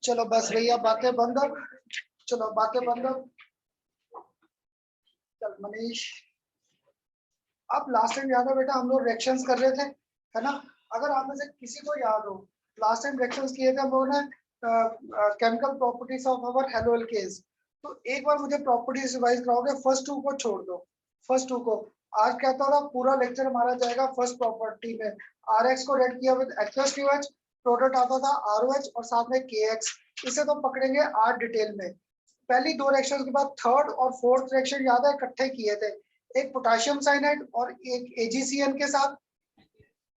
चलो बस भैया बातें बंद अब, चलो बातें बंद अब। चल मनीष, अब लास्ट टाइम याद है बेटा हम लोग रिएक्शंस कर रहे थे, है ना? अगर आप में से किसी को याद हो, लास्ट टाइम रिएक्शंस किए थे हम लोगों ने chemical properties of our haloalkanes. तो एक बार मुझे प्रॉपर्टीज रिवाइज कराओगे? फर्स्ट टू को छोड़ दो, फर्स्ट टू को। आज कहता था पूरा लेक्चर हमारा जाएगा फर्स्ट प्रॉपर्टी में। आरएक्स को रेड किया विद एक्वस क्यूएच, प्रोडक्ट आता था आरओएच और साथ में केएक्स। इसे तो पकड़ेंगे आज डिटेल में। पहली दो रिएक्शन के बाद थर्ड और फोर्थ रिएक्शन याद है इकट्ठे किए थे, एक पोटेशियम साइनाइड और एक एजीसीएन के साथ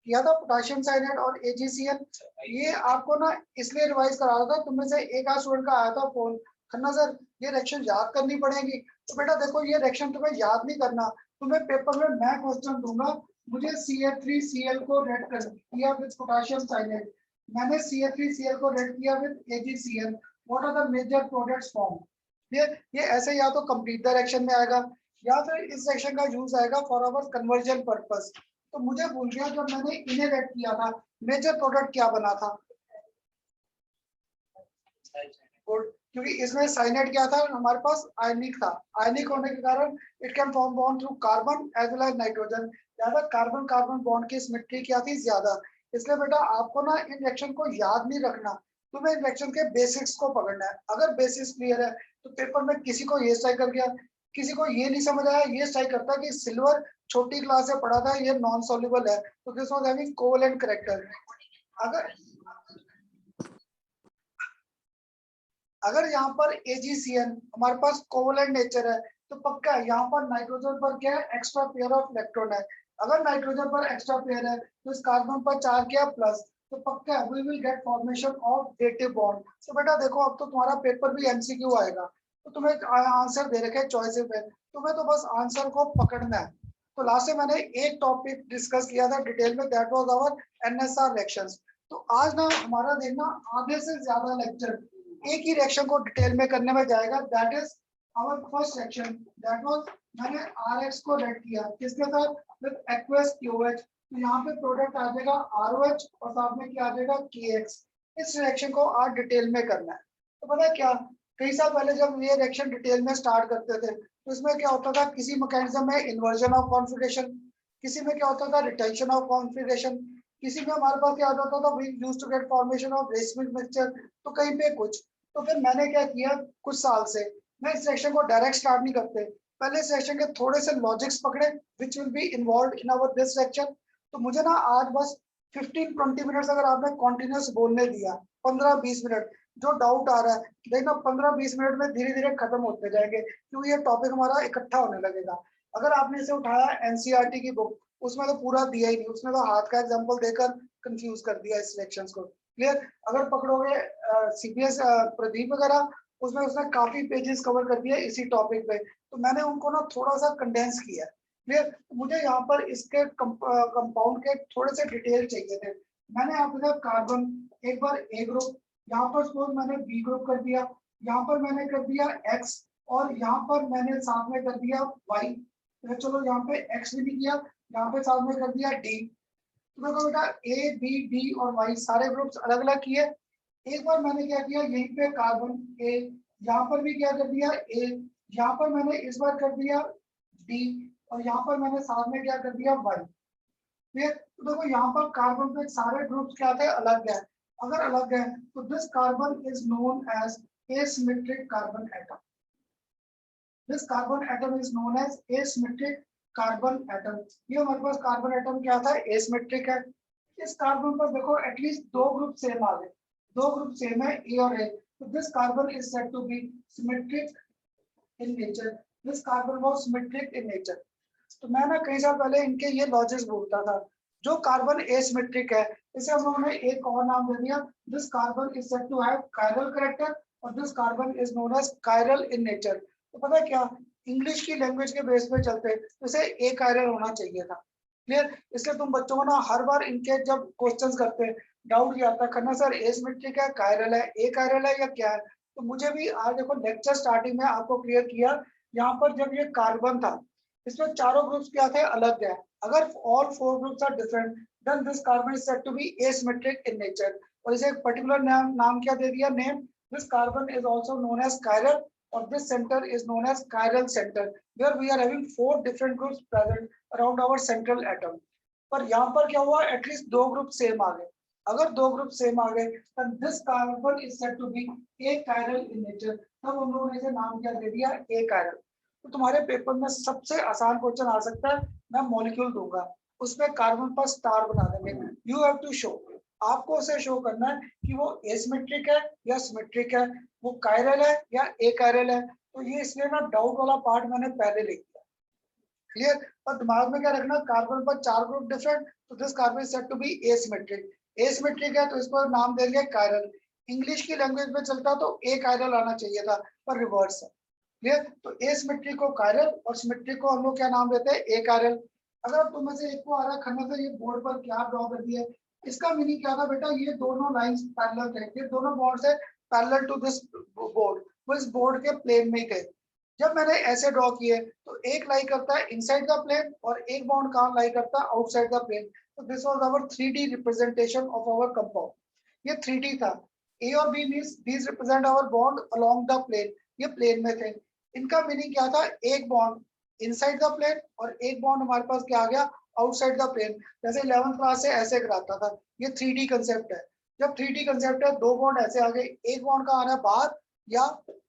किया था, पोटेशियम साइनाइड और एजीसीएन। ये आपको ना इसलिए रिवाइज करा रहा था, तुम में से एक आध स्टूडेंट का आया था फोन, खन्ना सर ये रिएक्शन याद करनी पड़ेगी। तो बेटा देखो ये रिएक्शन तुम्हें याद नहीं करना, तुम्हें पेपर में मैं क्वेश्चन दूंगा, मुझे CH3Cl को रेड कर किया विद पोटेशियम साइनाइड, मैंने CH3Cl को रेड किया with AgCl, what are the major products form. ये ऐसे या तो कंप्लीट द रिएक्शन में आएगा या फिर इस सेक्शन का यूज आएगा फॉर आवर कन्वर्जन पर्पस। तो मुझे भूल गया जब मैंने इन्हें रेड किया था मेजर प्रोडक्ट क्या बना था, गुड, क्योंकि इसमें साइनाइड क्या था हमारे पास, आयनिक था। आयनिक होने के कारण it can form bond through carbon as well as nitrogen. ज्यादा कार्बन कार्बन बॉन्ड की सिमेट्री क्या थी, ज्यादा। इसलिए बेटा आपको ना इन रिएक्शन को याद नहीं रखना, तुम्हें इन रिएक्शन के बेसिक्स को पकड़ना है। अगर बेसिक्स क्लियर है तो पेपर में किसी को ये स्ट्राइक कर गया, किसी को ये नहीं समझ आया, ये स्ट्राइक करता कि सिल्वर छोटी क्लास से पढ़ा था ये नॉन सॉल्युबल है, तो this was having covalent character. अगर यहाँ पर AgCN हमारे पास कोवेलेंट नेचर है तो पक्का है यहाँ पर नाइट्रोजन पर क्या है, एक्स्ट्रा पेयर ऑफ इलेक्ट्रॉन है। अगर नाइट्रोजन पर एक्स्ट्रा पेयर है तो इस कार्बन पर चार्ज क्या प्लस, तो पक्का है we will get formation of dative bond. तो बेटा देखो अब तो तुम्हारा पेपर भी MCQ आएगा, तो तुम्हें आंसर दे रखे चॉइस में, तुम्हें तो बस आंसर को पकड़ना है। तो लास्ट में मैंने एक टॉपिक डिस्कस किया था डिटेल में, that was our NSR reactions. तो आज ना हमारा देखना आधे से ज्यादा लेक्चर एक ही रिएक्शन को डिटेल में करने में जाएगा, that is our first section. That was मैंने RX को रेड किया किसके साथ, विद एक्वस QH। तो यहाँ पे प्रोडक्ट आ जाएगा ROH और साथ में क्या आ जाएगा KX। इस रिएक्शन को आज डिटेल में करना है। तो पता है क्या, कई साल पहले जब ये रिएक्शन डिटेल में स्टार्ट करते थे तो इसमें क्या होता था, किसी मैकेनिज्म में इन्वर्जन ऑफ कॉन्फिगरेशन, किसी में क्या होता था रिटेंशन ऑफ कॉन्फिगरेशन, किसी में हमारे पास क्या होता था we used to get formation of racemic mixture, तो कहीं पे कुछ। तो फिर मैंने क्या किया, कुछ साल से मैं इस सेक्शन को डायरेक्ट स्टार्ट नहीं करते, पहले सेक्शन के थोड़े से लॉजिक्स पकड़े which will be involve in our this section. तो मुझे ना आज बस 15-20 मिनट्स अगर आपने कॉन्टिन्यूस बोलने दिया, 15-20 मिनट, जो डाउट आ रहा है देखना 15-20 मिनट में धीरे धीरे खत्म होते जाएंगे, क्योंकि ये टॉपिक हमारा इकट्ठा होने लगेगा। अगर आपने इसे उठाया NCERT की बुक, उसमें तो पूरा दिया ही नहीं, उसमें तो हाथ का एग्जाम्पल देकर कंफ्यूज कर दिया इस सेक्शंस को। क्लियर? अगर पकड़ोगे CPS प्रदीप वगैरह, उसमें उसने काफी पेजेस कवर कर दिए इसी टॉपिक पे, तो मैंने उनको ना थोड़ा सा कंडेंस किया। क्लियर? मुझे यहाँ पर इसके कंपाउंड के थोड़े से डिटेल चाहिए थे। मैंने यहाँ पे कार्बन एक बार A ग्रुप, यहाँ पर सपोज मैंने B ग्रुप कर दिया, यहाँ पर मैंने कर दिया X और यहाँ पर मैंने साथ में कर दिया Y। तो चलो यहाँ पे X भी नहीं किया, यहाँ पे साथ में कर दिया D। तो देखो बेटा A B D और Y सारे ग्रुप्स अलग अलग किए। एक बार मैंने क्या किया, यहीं पे कार्बन A, यहाँ पर भी क्या कर दिया A, यहाँ पर मैंने इस बार कर दिया D और यहाँ पर मैंने साथ में क्या कर दिया Y। तो देखो यहाँ पर कार्बन पे सारे ग्रुप्स क्या थे, अलग है। अगर अलग है तो this carbon is known as asymmetric carbon atom. This carbon atom is known as asymmetric carbon atom. ये हमारे पास कार्बन एटम क्या था, asymmetric है। इस कार्बन पर देखो एटलीस्ट दो ग्रुप सेम आ गए, दो ग्रुप सेम है A और A, तो this carbon is said to be symmetric in nature. This carbon was symmetric in nature. तो मैं ना कई साल पहले इनके ये लॉजिक्स बोलता था, जो कार्बन एसिमेट्रिक है इसे हम लोगों ने एक और नाम दे दिया, this carbon is said to have chiral character और this carbon is known as chiral in nature. तो पता है क्या, इंग्लिश की लैंग्वेज के बेस पे चलते तो इसे ए कायरल होना चाहिए था। क्लियर? इसलिए तुम बच्चों को ना हर बार इनके जब क्वेश्चंस करते हैं डाउट ये आता है, खन्ना सर एसिमेट्रिक है, कायरल है, ए कायरल है या क्या है। तो मुझे भी आज देखो लेक्चर स्टार्टिंग में आपको क्लियर किया, यहाँ पर जब ये कार्बन था इसमें चारों ग्रुप्स क्या थे, अलग है। अगर all four groups are different, then this carbon is said to be asymmetric in nature. और इसे एक particular नाम क्या दे दिया? Name. This carbon is also known as chiral, or this center is known as chiral center, where we are having four different groups present around our central atom. पर यहाँ पर क्या हुआ? At least दो group same आ गए. अगर दो group same आ गए, then this carbon is said to be achiral in nature. तब हम लोगों ने इसे नाम क्या दे दिया? achiral. तो तुम्हारे पेपर में सबसे आसान क्वेश्चन आ सकता है, मैं मॉलिक्यूल दूंगा, उसमें कार्बन पर स्टार बना देंगे. यू हैव टू शो, आपको उसे शो करना है कि वो एसिमेट्रिक है या सिमेट्रिक है, वो कायरल है या एकायरल है. तो ये इसलिए ना डाउट वाला पार्ट मैंने पहले लिख दिया. क्लियर? और दिमाग में क्या रखना, कार्बन पर चार ग्रुप डिफरेंट, तो this carbon is said to be asymmetric. Asymmetric है तो इसको नाम दे दिया कायरल. इंग्लिश की लैंग्वेज में चलता तो ए कायरल आना चाहिए था, पर रिवर्स है. क्लियर? तो एसिमेट्रिक को कायरल और सिमेट्रिक को हम लोग क्या नाम देते हैं? ए कायरल. अगर तुम में से एक को आ रहा खन्ना से ये बोर्ड पर क्या ड्रॉ कर दिया है, इसका मीनिंग क्या था बेटा? ये दोनों लाइंस पैरेलल थे, ये दोनों बॉन्ड्स है पैरेलल टू दिस बोर्ड, वो इस बोर्ड के प्लेन में थे. जब मैंने ऐसे ड्रॉ किए तो एक लाई करता है इनसाइड द प्लेन और एक बॉन्ड कहाँ लाई करता है? Outside the plane. तो this was our 3D representation of our compound. ये 3D था. ए और B means these represent our bond along the plane, ये प्लेन में थे. इनका मीनिंग क्या था? एक बॉन्ड इनसाइड द प्लेन और एक बॉन्ड हमारे पास क्या आ गया? Outside the plane. जैसे 11th क्लास से ऐसे कराता था. ये 3D कंसेप्ट है. जब 3D कंसेप्ट है, दो बॉन्ड ऐसे आ गए, एक बॉन्ड का आ रहा है बाहर या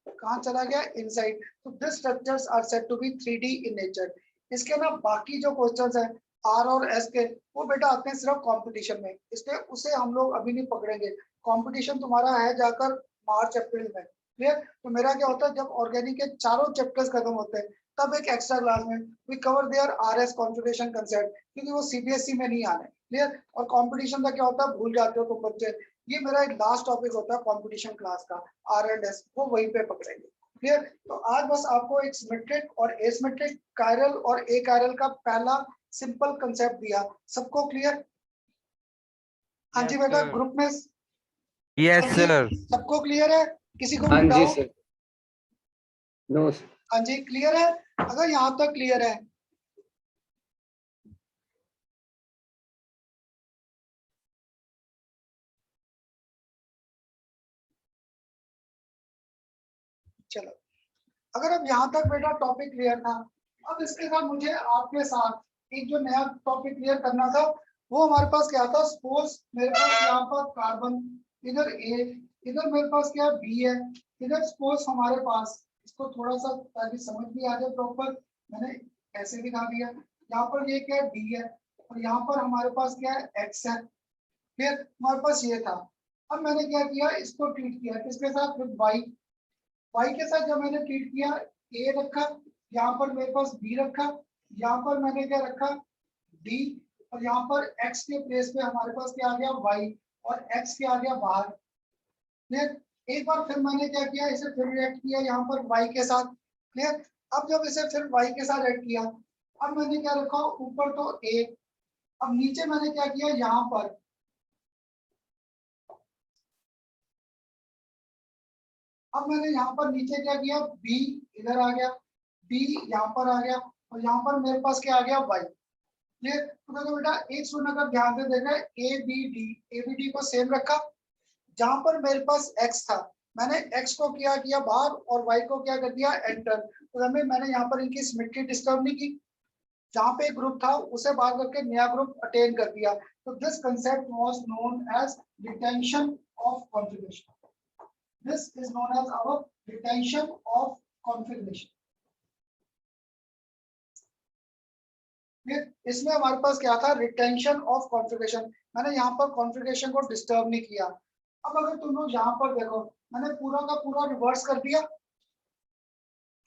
कहाँ चला गया? इनसाइड. तो this structures are said to be 3D in nature. इसके ना बाकी जो क्वेश्चंस हैं आर और एस के, वो बेटा आते हैं सिर्फ कंपटीशन में, इसलिए उसे हम लोग अभी नहीं पकड़ेंगे. कंपटीशन तुम्हारा है जाकर मार्च अप्रैल में. क्लियर? तो मेरा क्या होता है, जब ऑर्गेनिक के चारों चैप्टर्स खत्म होते हैं तब एक एक्स्ट्रा क्लास में we cover their R S configuration concept, क्योंकि वो सीबीएसई में नहीं आने. क्लियर? और कंपटीशन का क्या होता है, भूल जाते हो तुम बच्चे. ये मेरा एक लास्ट टॉपिक होता है कंपटीशन क्लास का, आर एंड एस, वो वहीं पे पकड़ेंगे. क्लियर? तो आज बस आपको एक सिमेट्रिक और एसिमेट्रिक, कायरल और एकायरल का पहला सिंपल कंसेप्ट दिया. सबको क्लियर? हाँ जी बेटा, ग्रुप में यस सर. सबको क्लियर है? किसी को हाँ जी डाउट? सर. No sir. हाँ जी क्लियर है. अगर यहाँ तक क्लियर है, चलो. अगर अब यहाँ तक बेटा टॉपिक क्लियर था, अब इसके साथ मुझे आपके साथ एक जो नया टॉपिक क्लियर करना था, वो हमारे पास क्या था? सपोज मेरे पास यहाँ पर कार्बन, इधर ए, इधर मेरे पास क्या बी है, इधर सपोज हमारे पास, इसको थोड़ा सा ताकि समझ भी आ जाए प्रॉपर, मैंने ऐसे दिखा दिया. यहाँ पर ये क्या डी है और यहाँ पर हमारे पास क्या है? एक्स है. फिर हमारे पास ये था. अब मैंने क्या किया? इसको ट्रीट किया किसके साथ? With Y. वाई के साथ जब मैंने ट्रीट किया, ए रखा, यहाँ पर मेरे पास बी रखा, यहाँ पर मैंने क्या रखा? डी. और यहाँ पर एक्स के प्लेस पे हमारे पास क्या आ गया? वाई. और एक्स क्या आ गया? बाहर. क्लियर? एक बार फिर मैंने क्या किया? इसे फिर रिएक्ट किया यहाँ पर वाई के साथ. क्लियर? अब जब इसे फिर वाई के साथ ऐड किया, अब मैंने क्या रखा? ऊपर तो ए, अब नीचे मैंने क्या किया? यहाँ पर अब मैंने यहाँ पर नीचे क्या किया? बी इधर आ गया, बी यहाँ पर आ गया, और यहाँ पर मेरे पास क्या आ गया? वाई. क्लियर? तो देखो बेटा, एक स्टूडेंट अगर ध्यान से देख रहे हैं, ए बी डी को सेम रखा. जहां पर मेरे पास एक्स था, मैंने एक्स को किया बाहर और वाई को क्या कर दिया? एंटर. तो मैंने यहाँ पर इनकी सिमेट्री डिस्टर्ब नहीं की. जहां पे एक ग्रुप था उसे बाहर करके नया ग्रुप अटेन कर दिया. तो this concept was known as retention of configuration. This is known as our retention of configuration. इसमें हमारे पास क्या था? Retention of configuration. मैंने यहाँ पर कॉन्फ़िगरेशन को डिस्टर्ब नहीं किया. अब अगर तुम लोग यहाँ पर देखो, मैंने पूरा का पूरा रिवर्स कर दिया.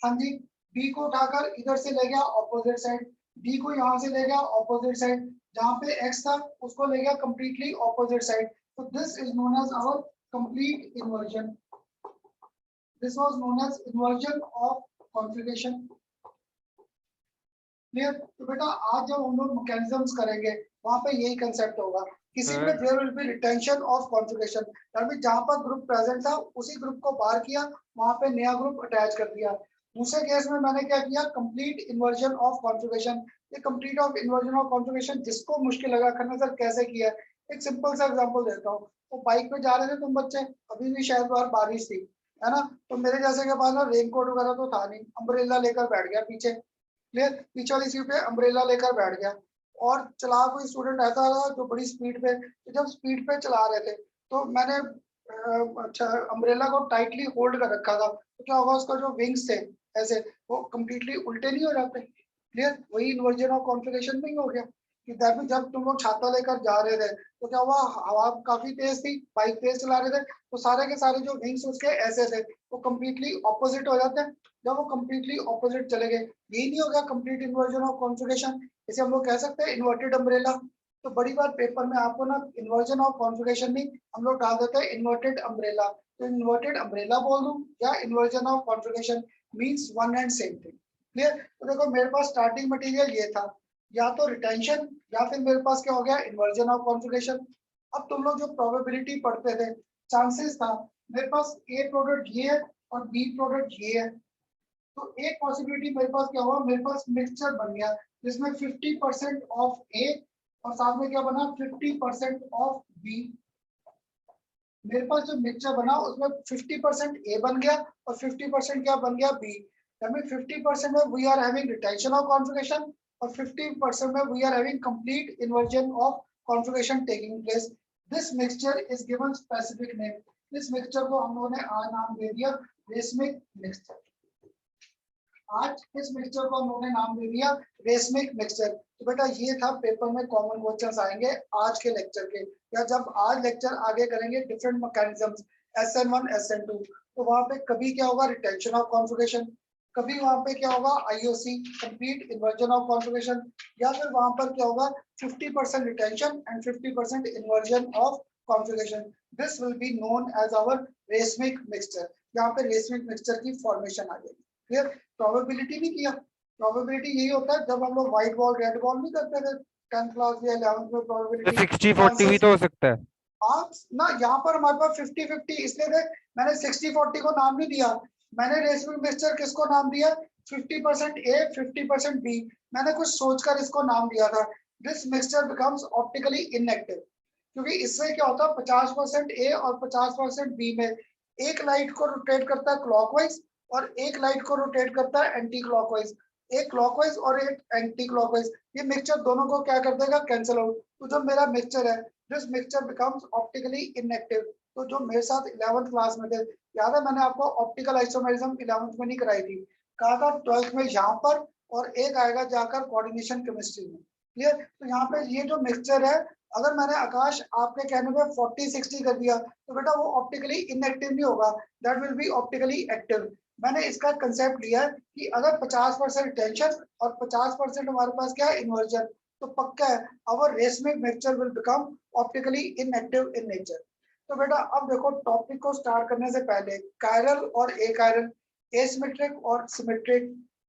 हाँ जी, बी को उठाकर इधर से ले गया ऑपोजिट साइड, डी को यहाँ से ले गया ऑपोजिट साइड, जहाँ पे एक्स था उसको ले गया कंप्लीटली ऑपोजिट साइड. तो this is known as our complete inversion. This was known as inversion of configuration. Clear? तो बेटा आज जब हम लोग मैकेनिज्म्स करेंगे वहां पे यही कंसेप्ट होगा. किसी में there will be retention of configuration, यानी जहां पर ग्रुप प्रेजेंट था उसी ग्रुप को बाहर किया, वहां पे नया ग्रुप अटैच कर दिया. दूसरे केस में मैंने क्या किया, कंप्लीट इन्वर्जन ऑफ कॉन्फ़िगरेशन। ये complete of inversion of configuration जिसको मुश्किल लगा करना, सर कैसे किया, एक सिंपल सा एग्जांपल देता हूँ। तो बाइक पे जा रहे थे तुम बच्चे, अभी भी शायद बाहर बारिश थी, है ना, तो मेरे जैसे के पास ना रेनकोट वगैरह तो था नहीं, अम्ब्रेला लेकर बैठ गया पीछे, क्लियर, पीछे वाली सीट पे अम्ब्रेला लेकर बैठ गया। और चला कोई स्टूडेंट ऐसा रहा जो बड़ी स्पीड पे, तो जब स्पीड पे चला रहे थे तो मैंने अच्छा अम्ब्रेला को टाइटली होल्ड कर रखा था, तो क्या होगा, उसका जो विंग्स थे ऐसे वो कंप्लीटली उल्टे नहीं हो जाते, क्लियर, वही इन्वर्जन ऑफ कॉन्फ़िगरेशन में ही हो गया। कि दैट मीन जब तुम लोग छाता लेकर जा रहे थे तो क्या हुआ, हवा काफी तेज थी, बाइक तेज चला रहे थे, तो सारे के सारे जो विंग्स उसके ऐसे थे वो कंप्लीटली ऑपोजिट हो जाते हैं। जब वो कंप्लीटली ऑपोजिट चले गए, यही नहीं हो गया कंप्लीट इन्वर्जन ऑफ कॉन्फ़िगरेशन, इसे हम लोग कह सकते हैं इन्वर्टेड अम्ब्रेला। तो बड़ी बार पेपर में आपको ना इन्वर्जन ऑफ कॉन्फ़िगरेशन नहीं, हम लोग डाल देते हैं इन्वर्टेड अम्ब्रेला। तो इन्वर्टेड अम्ब्रेला बोल दूं या inversion of configuration means one and same thing, clear. तो देखो मेरे पास स्टार्टिंग मटेरियल ये था, या तो रिटेंशन या फिर मेरे पास क्या हो गया, इन्वर्जन ऑफ कॉन्फ़िगरेशन। अब तुम लोग जो प्रोबेबिलिटी पढ़ते थे, चांसेस था, मेरे पास ए प्रोडक्ट ये है और बी प्रोडक्ट ये है, तो एक पॉसिबिलिटी मेरे पास क्या हुआ, मेरे पास मिक्सचर बन गया जिसमें 50% ऑफ ए और साथ में क्या बना 50% ऑफ बी। मेरे पास जो मिक्सचर बना उसमें 50% ए बन गया और 50% क्या बन गया, बी। दैट मीन 50% में we are having retention of configuration और 50% में we are having complete inversion of configuration taking place. This mixture is given specific name. इस मिक्सचर को हम लोगों ने आज नाम दे दिया रेसमिक मिक्सचर। आज इस मिक्सचर को हम लोगों ने नाम दे दिया रेसमिक मिक्सचर। तो बेटा ये था पेपर में कॉमन क्वेश्चंस आएंगे आज के लेक्चर के, या जब आज लेक्चर आगे करेंगे डिफरेंट मैकेनिज्म्स SN1 SN2, तो वहां पे कभी क्या होगा रिटेंशन ऑफ कॉन्फ़िगरेशन, कभी वहां पे क्या होगा IOC complete inversion of configuration, या फिर वहां पर क्या होगा 50% retention and 50% inversion of configuration. This will be known as our racemic mixture. यहाँ पे रेसमिक मिक्सचर की फॉर्मेशन आ जाएगी, क्लियर। प्रोबेबिलिटी नहीं किया, प्रोबेबिलिटी यही होता है जब हम लोग व्हाइट बॉल रेड बॉल नहीं करते थे 10th क्लास या 11th में, तो प्रोबेबिलिटी 60-40 भी चांसेस। तो हो सकता है। आप ना यहाँ पर हमारे पास 50-50 इसलिए थे, मैंने 60-40 को नाम नहीं दिया, मैंने रेसमिक मिक्सचर किसको नाम दिया 50% ए 50% बी, मैंने कुछ सोचकर इसको नाम दिया था। This mixture becomes optically inactive, क्योंकि इससे क्या होता है 50% ए और 50% बी में एक लाइट को रोटेट करता है क्लॉकवाइज और एक लाइट को रोटेट करता है एंटी क्लॉकवाइज, एक क्लॉकवाइज और एक एंटी क्लॉकवाइज, ये मिक्सचर दोनों को क्या कर देगा, कैंसिल आउट। तो जो मेरा मिक्सचर है this mixture becomes optically inactive. तो जो मेरे साथ 11th क्लास में थे, याद है मैंने आपको ऑप्टिकल आइसोमेरिज्म 11th में नहीं कराई थी, कहा था 12th में यहाँ पर और एक आएगा जाकर कोऑर्डिनेशन केमिस्ट्री में, क्लियर। तो यहाँ पे ये जो मिक्सचर है, अगर मैंने आकाश आपके कहने पे 40-60 कर दिया तो बेटा वो ऑप्टिकली इनएक्टिव नहीं होगा, that will be optically active. मैंने इसका कंसेप्ट लिया है कि अगर 50% टेंशन और 50% हमारे पास क्या है इन्वर्जन, तो पक्का है our racemic mixture will become optically inactive in nature। तो बेटा अब देखो टॉपिक को स्टार्ट करने से पहले कायरल और अकायरल, एसिमेट्रिक और सिमेट्रिक,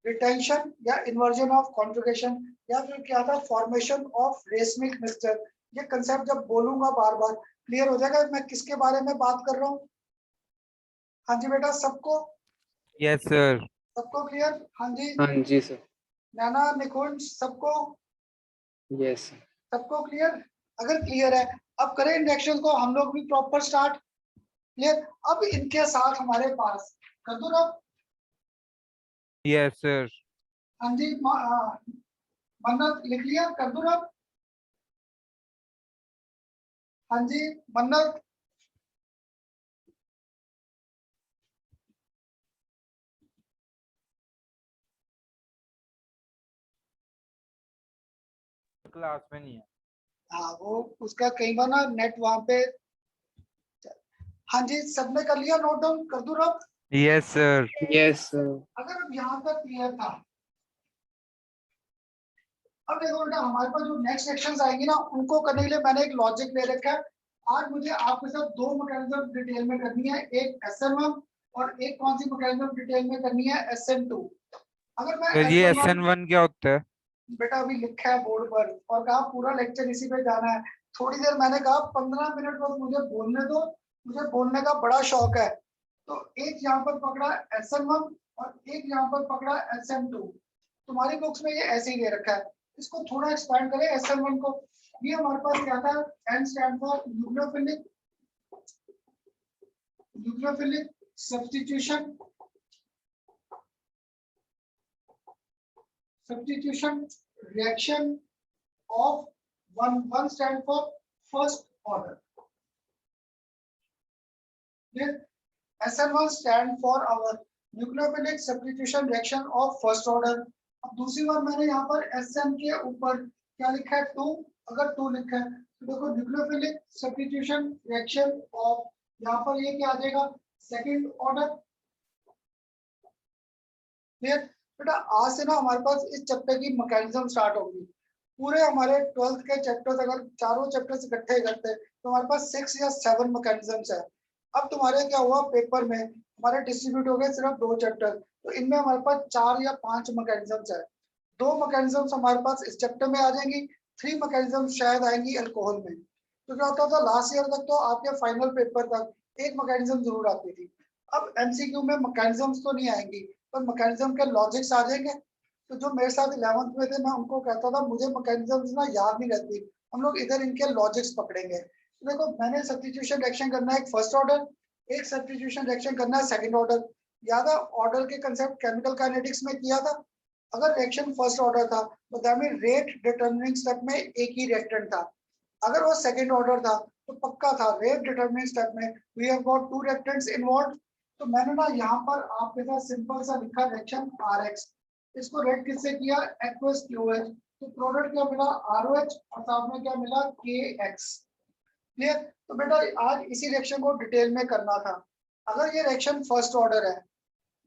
रिटेंशन या इन्वर्जन ऑफ कॉन्फ़िगरेशन, या फिर क्या था फॉर्मेशन ऑफ रेसमिक मिक्सचर, ये कंसेप्ट जब बोलूंगा बार बार क्लियर हो जाएगा मैं किसके बारे में बात कर रहा हूँ। हाँ जी बेटा सबको, यस सर। सबको क्लियर, हाँ जी, हाँ जी सर। नैना निकुंज सबको, यस सर। सबको क्लियर। अगर क्लियर है अब करें इंडक्शन को हम लोग भी प्रॉपर स्टार्ट, क्लियर। अब इनके साथ हमारे पास कर दो ना, यस सर। हाँ जी मन्नत लिख लिया, कर दो ना, हाँ जी मन्नत, क्लास में नहीं है। हाँ वो उसका कई बार ना नेट वहां पे, हाँ जी सबने कर लिया नोट डाउन, कर दो ना। Yes sir. Yes sir. अगर अब यहाँ तक क्लियर था, अब देखो बेटा हमारे पास जो नेक्स्ट सेक्शंस आएंगे ना उनको करने के लिए मैंने एक लॉजिक ले रखा है। आज मुझे आपके साथ दो मैकेनिज्म डिटेल में करनी है, एक SN1 और एक कौन सी मैकेनिज्म डिटेल में करनी है SN2। अगर मैं सर ये SN1 SN1 क्या होता है? बेटा अभी लिखा है बोर्ड पर और कहा पूरा लेक्चर इसी पे जाना है, थोड़ी देर मैंने कहा 15 मिनट बस मुझे बोलने दो, मुझे बोलने का बड़ा शौक है। तो एक यहाँ पर पकड़ा SN1 और एक यहाँ पर पकड़ा SN2। तुम्हारी बुक्स में ये ऐसे ही दे रखा है, इसको थोड़ा एक्सपैंड करें SN1 को। ये हमारे पास क्या था, N stand for nucleophilic substitution reaction of one stand for first order. SN1 stand for our nucleophilic substitution reaction of first order. अब दूसरी बार मैंने यहाँ पर SN के ऊपर क्या लिखा है, 2। अगर 2 लिखा है तो देखो न्यूक्लियोफिलिक सब्स्टिट्यूशन रिएक्शन ऑफ, यहाँ पर ये क्या आ जाएगा, सेकंड ऑर्डर। बेटा आज से ना हमारे पास इस चैप्टर की मैकेनिज्म स्टार्ट होगी। पूरे हमारे 12th के चैप्टर्स अगर चारों चैप्टर्स इकट्ठे करते हैं तो हमारे पास 6 या 7 मैकेनिज्म्स है। अब तुम्हारे क्या हुआ, पेपर में हमारे डिस्ट्रीब्यूट हो गए सिर्फ 2 चैप्टर, तो इनमें हमारे पास 4 या 5 मैकेनिज्म्स है। 2 मैकेनिज्म्स हमारे पास इस चैप्टर में आ जाएंगी, 3 मैकेनिज्म्स शायद आएंगी अल्कोहल में। तो क्या होता था लास्ट ईयर तक, तो आपके फाइनल पेपर तक एक मैकेनिज्म जरूर आती थी। अब एमसीक्यू में मैकेनिज्म्स तो नहीं आएंगी, पर मैकेनिज्म के लॉजिक्स आ जाएंगे। तो जो मेरे साथ 11th में थे, मैं उनको कहता था मुझे मैकेनिज्म्स ना याद नहीं रहती, हम लोग इधर इनके लॉजिक्स पकड़ेंगे। तो देखो मैंने सब्स्टिट्यूशन रिएक्शन करना है एक फर्स्ट ऑर्डर, एक सब्स्टिट्यूशन रिएक्शन करना है सेकंड ऑर्डर। याद है ऑर्डर के कंसेप्ट केमिकल काइनेटिक्स में किया था। अगर रिएक्शन फर्स्ट ऑर्डर था तो that mean rate determining step में एक ही रिएक्टेंट था। अगर वो सेकंड ऑर्डर था तो पक्का था रेट डिटरमिनिंग स्टेप में we have got 2 reactants involved. तो मैंने ना यहाँ पर आपके साथ सिंपल सा लिखा रिएक्शन RX, इसको रेट किससे किया, एक्वस QH। तो प्रोडक्ट क्या मिला, ROH, और साथ में क्या मिला, KX। क्लियर। तो बेटा आज इसी रिएक्शन को डिटेल में करना था। अगर ये रिएक्शन फर्स्ट ऑर्डर है,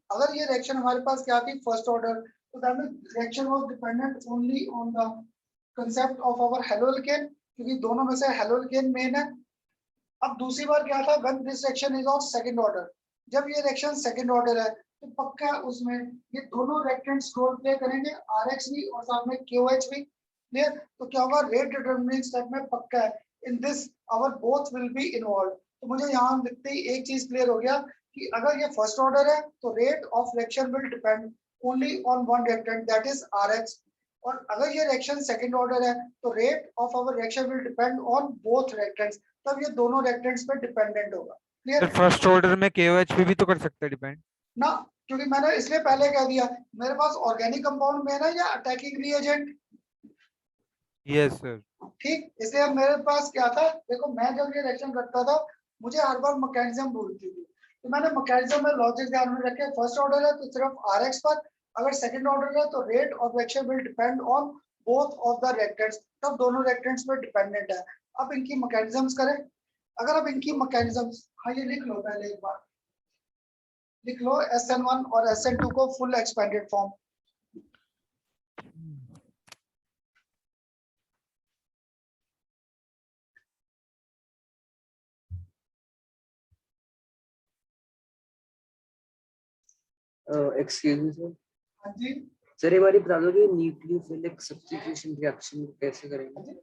अगर ये रिएक्शन हमारे पास क्या थी, फर्स्ट ऑर्डर, तो that means reaction was dependent only on the concept of our haloalkane, क्योंकि दोनों में से हेलोल्केन मेन है। अब दूसरी बार क्या था, when this reaction is of second order, जब ये रिएक्शन सेकंड ऑर्डर है तो पक्का उसमें ये दोनों रिएक्टेंट्स रोल प्ले करेंगे, RX भी और साथ में QH भी। क्लियर। तो क्या होगा, रेट डिटरमिनिंग स्टेप में पक्का है in this our both will be involve. तो मुझे यहाँ लिखते ही एक चीज क्लियर हो गया कि अगर ये फर्स्ट ऑर्डर है तो rate of reaction will depend only on one reactant that is RX, और अगर ये रिएक्शन सेकंड ऑर्डर है तो rate of our reaction will depend on both reactants, तब ये दोनों रिएक्टेंट्स पे डिपेंडेंट होगा। क्लियर। फर्स्ट ऑर्डर में KOH पे भी तो कर सकते हैं डिपेंड ना, क्योंकि मैंने इसलिए पहले कह दिया मेरे पास ऑर्गेनिक कंपाउंड में है ना या अटैकिंग रिएजेंट। Yes sir. ठीक, इसलिए मेरे पास क्या था, देखो मैं जब ये रिएक्शन करता था मुझे हर बार मैकेनिज्म भूलती थी, तो मैंने मैकेनिज्म में लॉजिक ध्यान में रखे। फर्स्ट ऑर्डर है तो सिर्फ RX पर, अगर सेकंड ऑर्डर है तो rate of reaction will depend on both of the reactants, तब दोनों रिएक्टेंट्स पे डिपेंडेंट है। अब इनकी मैकेनिज्म्स करें। अगर अब इनकी मैकेनिज्म्स, हाँ ये लिख लो पहले एक बार, लिख लो SN1 और SN2 को full expanded form. Excuse me sir. हाँ जी, सर एक बार बता दो कि न्यूक्लियोफिलिक सब्स्टिट्यूशन रिएक्शन कैसे करेंगे।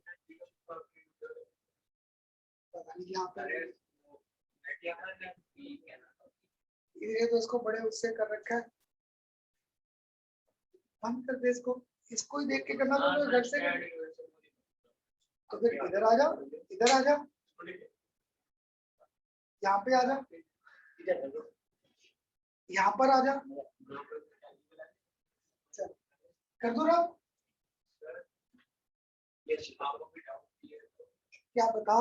यहाँ पर ये तो इसको बड़े उससे कर रखा है, बंद कर दे इसको, इसको ही देख के करना तो घर से कर। तो फिर इधर आ जा, इधर आ जा, यहाँ पे आ जा, यहाँ पर आ जा, चल कर दो ना। क्या बता,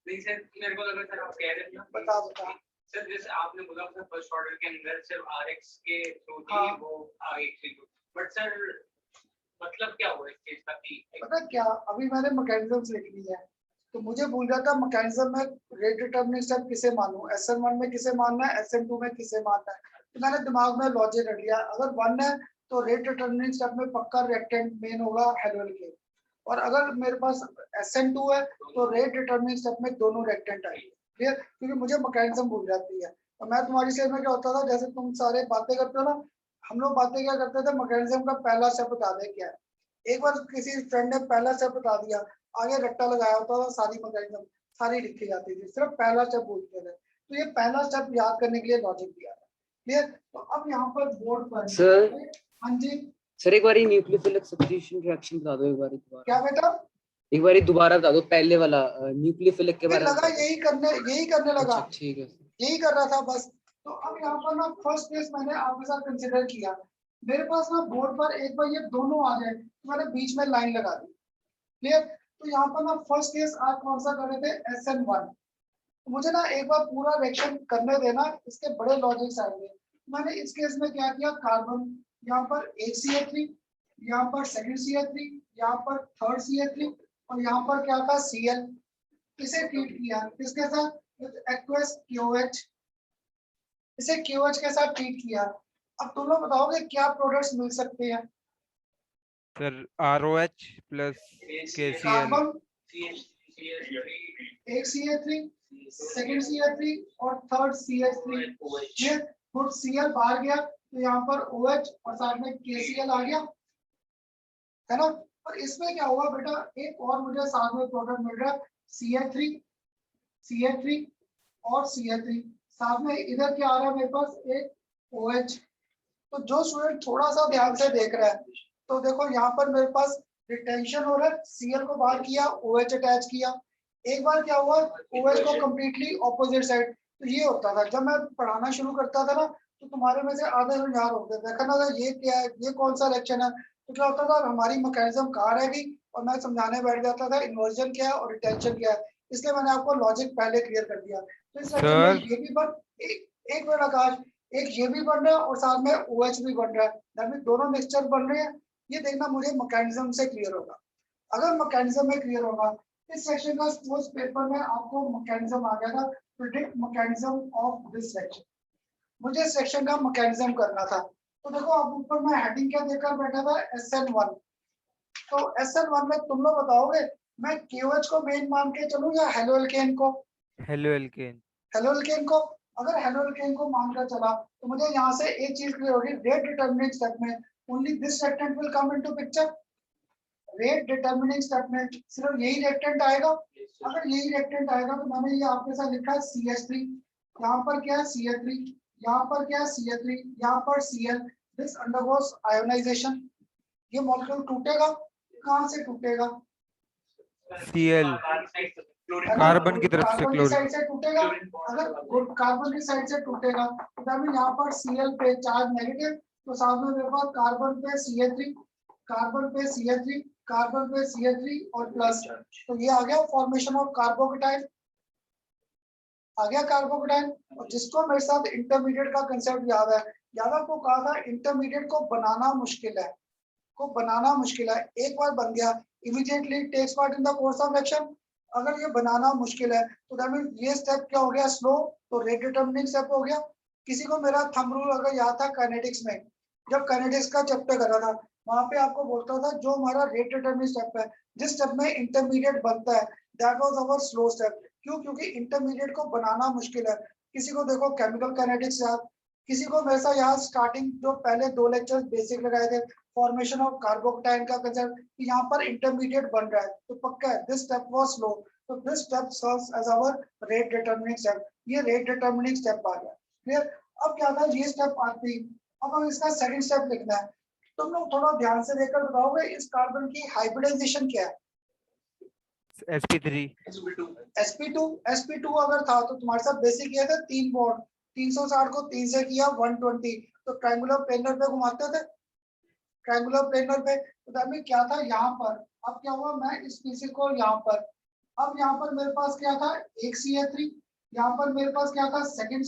नहीं सर मेरे को लगा सर आप कह रहे थे ना, बता बता। सर जैसे आपने बोला सर फर्स्ट ऑर्डर के अंदर सिर्फ RX के थ्रू हाँ। ही वो आगे थी, बट सर मतलब क्या हुआ इस चीज का कि पता क्या, अभी मैंने मैकेनिज्म्स लिख ली है तो मुझे भूल जाता मैकेनिज्म में रेट डिटरमिनिंग स्टेप किसे मानूं, SN1 में किसे मानना है, SN2 में किसे मानना है। तो मैंने दिमाग में लॉजिक रख लिया, अगर 1 है तो रेट डिटरमिनिंग स्टेप में पक्का रिएक्टेंट मेन होगा हेलोल्केन, और अगर मेरे पास SN2 है तो रेट डिटरमिनिंग स्टेप में दोनों रिएक्टेंट आएंगे। क्लियर, क्योंकि मुझे मैकेनिज्म भूल जाती है। और मैं तुम्हारी साइड में क्या होता था, जैसे तुम सारे बातें करते हो ना, हम लोग बातें क्या करते थे, मैकेनिज्म का पहला स्टेप बता दे क्या है। एक बार किसी फ्रेंड ने पहला स्टेप बता दिया, आगे रट्टा लगाया होता था, सारी मैकेनिज्म सारी लिखी जाती थी, सिर्फ पहला स्टेप बोलते थे। तो ये पहला स्टेप याद करने के लिए लॉजिक दिया था। क्लियर। तो अब यहाँ पर बोर्ड पर सर हाँ जी सर एक बार न्यूक्लियोफिलिक सब्स्टिट्यूशन रिएक्शन बता दो एक बार दोबारा। क्या बेटा, एक बार दोबारा बता दो पहले वाला न्यूक्लियोफिलिक के फिर बारे में लगा बता दो। यही करने लगा, अच्छा ठीक है। यही कर रहा था बस। तो अब यहाँ पर ना फर्स्ट केस मैंने आपके साथ कंसिडर किया, मेरे पास ना बोर्ड पर एक बार ये दोनों आ जाए तो मैंने बीच में लाइन लगा दी, क्लियर। तो यहाँ पर ना फर्स्ट केस आप कौन सा कर रहे थे, SN1। मुझे ना एक बार पूरा रिएक्शन करने देना, इसके बड़े लॉजिक्स आएंगे। मैंने इस केस में क्या किया, कार्बन यहाँ पर एक CH3, यहाँ पर सेकंड CH3, यहाँ पर थर्ड CH3 और यहाँ पर क्या था Cl, इसे ट्रीट किया किसके साथ, एक्वस KOH, इसे KOH के साथ ट्रीट किया। अब तुम लोग बताओगे क्या प्रोडक्ट्स मिल सकते हैं, sir ROH plus KCl carbon एक CH3, सेकंड CH3 और थर्ड CH3, ये खुद Cl बाहर गया तो यहाँ पर OH और साथ में KCl आ गया, है ना। और इसमें क्या हुआ बेटा, एक और मुझे साथ में प्रोडक्ट मिल रहा है CH3 और CH3, साथ में इधर क्या आ रहा है मेरे पास, एक OH। तो जो स्टूडेंट थोड़ा सा ध्यान से देख रहा है तो देखो यहाँ पर मेरे पास रिटेंशन हो रहा है, Cl को बाहर किया, OH अटैच किया। एक बार क्या हुआ, OH को कम्प्लीटली ऑपोजिट साइड। तो ये होता था जब मैं पढ़ाना शुरू करता था ना, तो तुम्हारे में से आधे लोग यार होते थे, देखा ना ये क्या है, ये कौन सा रिएक्शन है। तो क्या होता था, हमारी मैकेनिज्म कहाँ रह गई और मैं समझाने बैठ जाता था इन्वर्जन क्या है और रिटेंशन क्या है। इसलिए मैंने आपको लॉजिक पहले क्लियर कर दिया। तो इस रिएक्शन में सर ये भी बन एक मिनट आकाश, एक ये भी बन रहा है और साथ में OH भी बन रहा है, दैट मीन दोनों मिक्सचर बन रहे हैं। ये देखना मुझे मैकेनिज्म से क्लियर होगा। अगर मैकेनिज्म में क्लियर होगा, इस सेक्शन का स्पोर्ट्स पेपर में आपको मैकेनिज्म आ गया था, predict mechanism of this section. मुझे इस सेक्शन का मैकेनिज्म करना था। तो देखो अब ऊपर मैं हेडिंग क्या देकर बैठा था, SN1। तो SN1 में तुम लोग बताओगे मैं KOH को मेन मान के चलूं या हेलो एल्केन को, हेलो एल्केन हेलो एल्केन को। अगर हेलो एल्केन को मानकर चला तो मुझे यहाँ से एक चीज क्लियर होगी, रेट डिटरमिनिंग स्टेप में only this reactant will come into picture. Rate determining step में सिर्फ यही रिएक्टेंट आएगा। अगर यही रिएक्टेंट आएगा तो मैंने ये आपके साथ लिखा है CH3, यहाँ पर क्या है CH3, यहाँ पर क्या है CH3, यहाँ पर Cl, दिस अंडरगोस आयोनाइजेशन। ये मॉलिक्यूल टूटेगा, कहाँ से टूटेगा, Cl है ना, कार्बन की तरफ से कार्बन की क्लोरीन। साइड से टूटेगा। अगर कार्बन की साइड से टूटेगा तो दैट यहाँ पर Cl पे चार्ज नेगेटिव, तो साथ में मेरे पास कार्बन पे CH3, कार्बन पे CH3, कार्बन पे CH3 और प्लस। तो ये आ गया फॉर्मेशन ऑफ कार्बोकेटाइन, आ गया कार्बोकेटाइन। और जिसको मेरे साथ इंटरमीडिएट का कंसेप्ट याद है, याद आपको कहा था इंटरमीडिएट को बनाना मुश्किल है, को बनाना मुश्किल है। एक बार बन गया immediately takes part in the course of action. अगर ये बनाना मुश्किल है तो दैट मींस ये स्टेप क्या हो गया, स्लो, तो रेट डिटरमिनिंग स्टेप हो गया। किसी को मेरा थंब रूल अगर याद था काइनेटिक्स में, जब काइनेटिक्स का चैप्टर कर रहा था वहां पे आपको बोलता था जो हमारा रेट डिटरमिनिंग स्टेप है, जिस स्टेप में इंटरमीडिएट बनता है, that was our slow step. क्यों, क्योंकि इंटरमीडिएट को बनाना मुश्किल है। किसी को देखो केमिकल काइनेटिक्स याद, किसी को वैसा याद स्टार्टिंग जो पहले 2 लेक्चर्स बेसिक लगाए थे, फॉर्मेशन ऑफ कार्बोकेटाइन का कंसेप्ट, यहाँ पर इंटरमीडिएट बन रहा है तो पक्का है दिस स्टेप वाज स्लो, तो this step serves as our rate determining step. ये रेट डिटरमिनिंग स्टेप आ गया, क्लियर। अब क्या था, ये स्टेप आती, अब हम इसका सेकंड स्टेप लिखना है। तुम लोग थोड़ा ध्यान से देखकर बताओगे इस कार्बन की हाइब्रिडाइजेशन क्या है, sp3 sp2 अगर था तो तुम्हारे साथ बेसिक किया था 3 बॉन्ड, 360 को 3 से किया 120, तो ट्रायंगुलर प्लेनर पे घुमाते थे, ट्रायंगुलर प्लेनर पे। तो दैट मीन क्या था यहाँ पर, अब क्या हुआ, मैं इस पीसी को यहाँ पर, अब यहाँ पर मेरे पास क्या था, एक CH3, यहाँ पर मेरे पास क्या था, सेकंड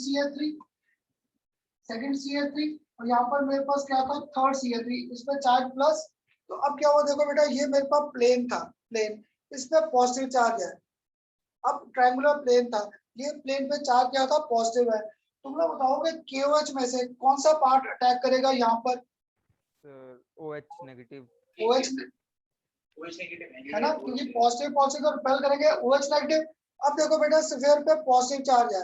CH3 और यहाँ पर मेरे पास क्या था, थर्ड CH3, इस पे चार्ज प्लस। तो अब क्या हुआ, देखो बेटा ये मेरे पास प्लेन था, प्लेन, इस पे पॉजिटिव चार्ज है। अब ट्रायंगुलर प्लेन था, ये प्लेन पे चार्ज क्या था, पॉजिटिव है। तुम लोग बताओगे KOH में से कौन सा पार्ट अटैक करेगा यहाँ पर, OH नेगेटिव, OH है ना, क्योंकि पॉजिटिव पॉजिटिव को रिपेल करेंगे, OH नेगेटिव। अब देखो बेटा स्फीयर पे पॉजिटिव चार्ज है,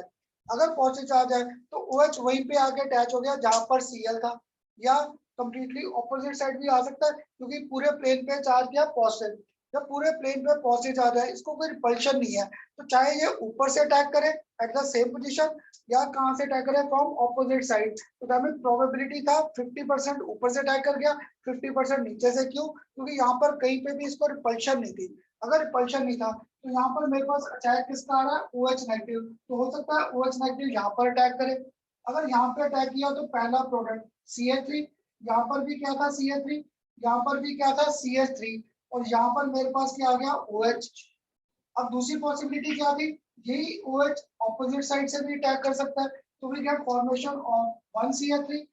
अगर पॉजिटिव चार्ज है तो OH वहीं पे आके अटैच हो गया जहां पर Cl था, या कंप्लीटली ऑपोजिट साइड भी आ सकता है क्योंकि पूरे प्लेन पे चार्ज किया पॉजिटिव। जब पूरे प्लेन पे पॉजिटिव चार्ज है, इसको कोई रिपल्शन नहीं है, तो चाहे ये ऊपर से अटैक करे एट द सेम पोजीशन या कहां से अटैक करे फ्रॉम ऑपोजिट साइड, तो दैट प्रोबेबिलिटी था 50% ऊपर से अटैक कर गया, 50% नीचे से। क्यों? क्योंकि यहाँ पर कहीं पे भी इसको रिपल्शन नहीं थी। अगर रिपल्शन नहीं था तो यहाँ पर मेरे पास अटैक किसका आ रहा है? OH negative. तो हो सकता है OH नेगेटिव यहाँ पर अटैक करे। अगर यहाँ पे अटैक किया तो पहला प्रोडक्ट CH3, यहाँ पर भी क्या था? CH3, यहाँ पर भी क्या था? CH3, और यहाँ पर मेरे पास क्या आ गया? OH। अब दूसरी पॉसिबिलिटी क्या थी? यही OH ऑपोजिट साइड से भी अटैक कर सकता है, तो we get formation of 1 CH3,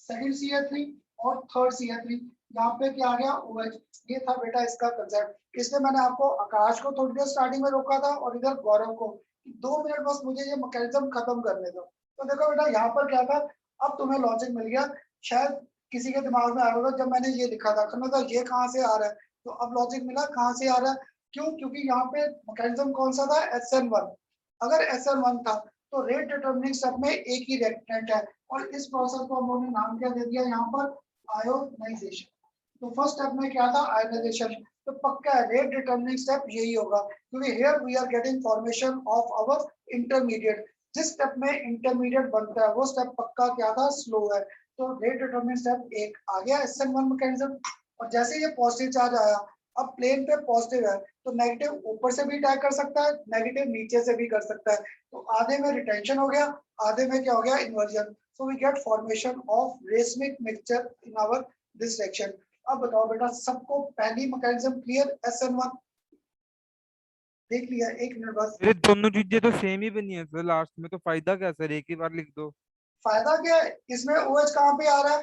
second CH3 और थर्ड CH3। यहाँ पे क्या आ गया? OH। ये था बेटा इसका कंसेप्ट। इसलिए मैंने आपको आकाश को थोड़ी देर स्टार्टिंग में रोका था और इधर गौरव को 2 मिनट बस मुझे ये मैकेनिज्म खत्म करने दो। तो देखो बेटा यहाँ पर क्या था, अब तुम्हें लॉजिक मिल गया। शायद किसी के दिमाग में आ रहा था जब मैंने ये लिखा था, कहना था ये कहाँ से आ रहा है, तो अब लॉजिक मिला कहाँ से आ रहा है। क्यों? क्योंकि यहाँ पे मैकेनिज्म कौन सा था? SN1। अगर SN1 था तो रेट डिटरमिनिंग स्टेप में एक ही रिएक्टेंट है, और इस प्रोसेस को हम लोगों ने नाम क्या दे दिया यहाँ पर? आयोनाइजेशन। तो फर्स्ट स्टेप में क्या था? आयोनाइजेशन। तो पक्का है रेट डिटरमिनिंग स्टेप यही होगा, क्योंकि here we are getting formation of our intermediate. जिस स्टेप में इंटरमीडिएट बनता है वो स्टेप पक्का क्या था? स्लो है। तो रेट डिटरमिनिंग स्टेप एक आ गया SN1 मैकेनिज्म। और जैसे ये पॉजिटिव चार्ज आया, अब प्लेन पे पॉजिटिव है तो नेगेटिव ऊपर से भी अटैक कर सकता है, नेगेटिव नीचे से भी कर सकता है। तो आधे में रिटेंशन हो गया, आधे में क्या हो गया? Inversion. So we get formation of racemic mixture in our this section. अब बताओ बेटा, सबको पहली मैकेनिज्म क्लियर? SN1 देख लिया? एक मिनट बस। अरे दोनों चीजें तो सेम ही बनी है सर, लास्ट में तो फायदा क्या सर, एक ही बार लिख दो। फायदा क्या है? इसमें OH कहाँ पे आ रहा है?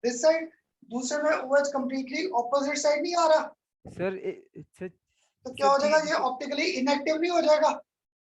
This side. दूसरे में OH कंप्लीटली ऑपोजिट साइड नहीं आ रहा, सर तो क्या हो जाएगा? ये ऑप्टिकली इनएक्टिव नहीं हो जाएगा?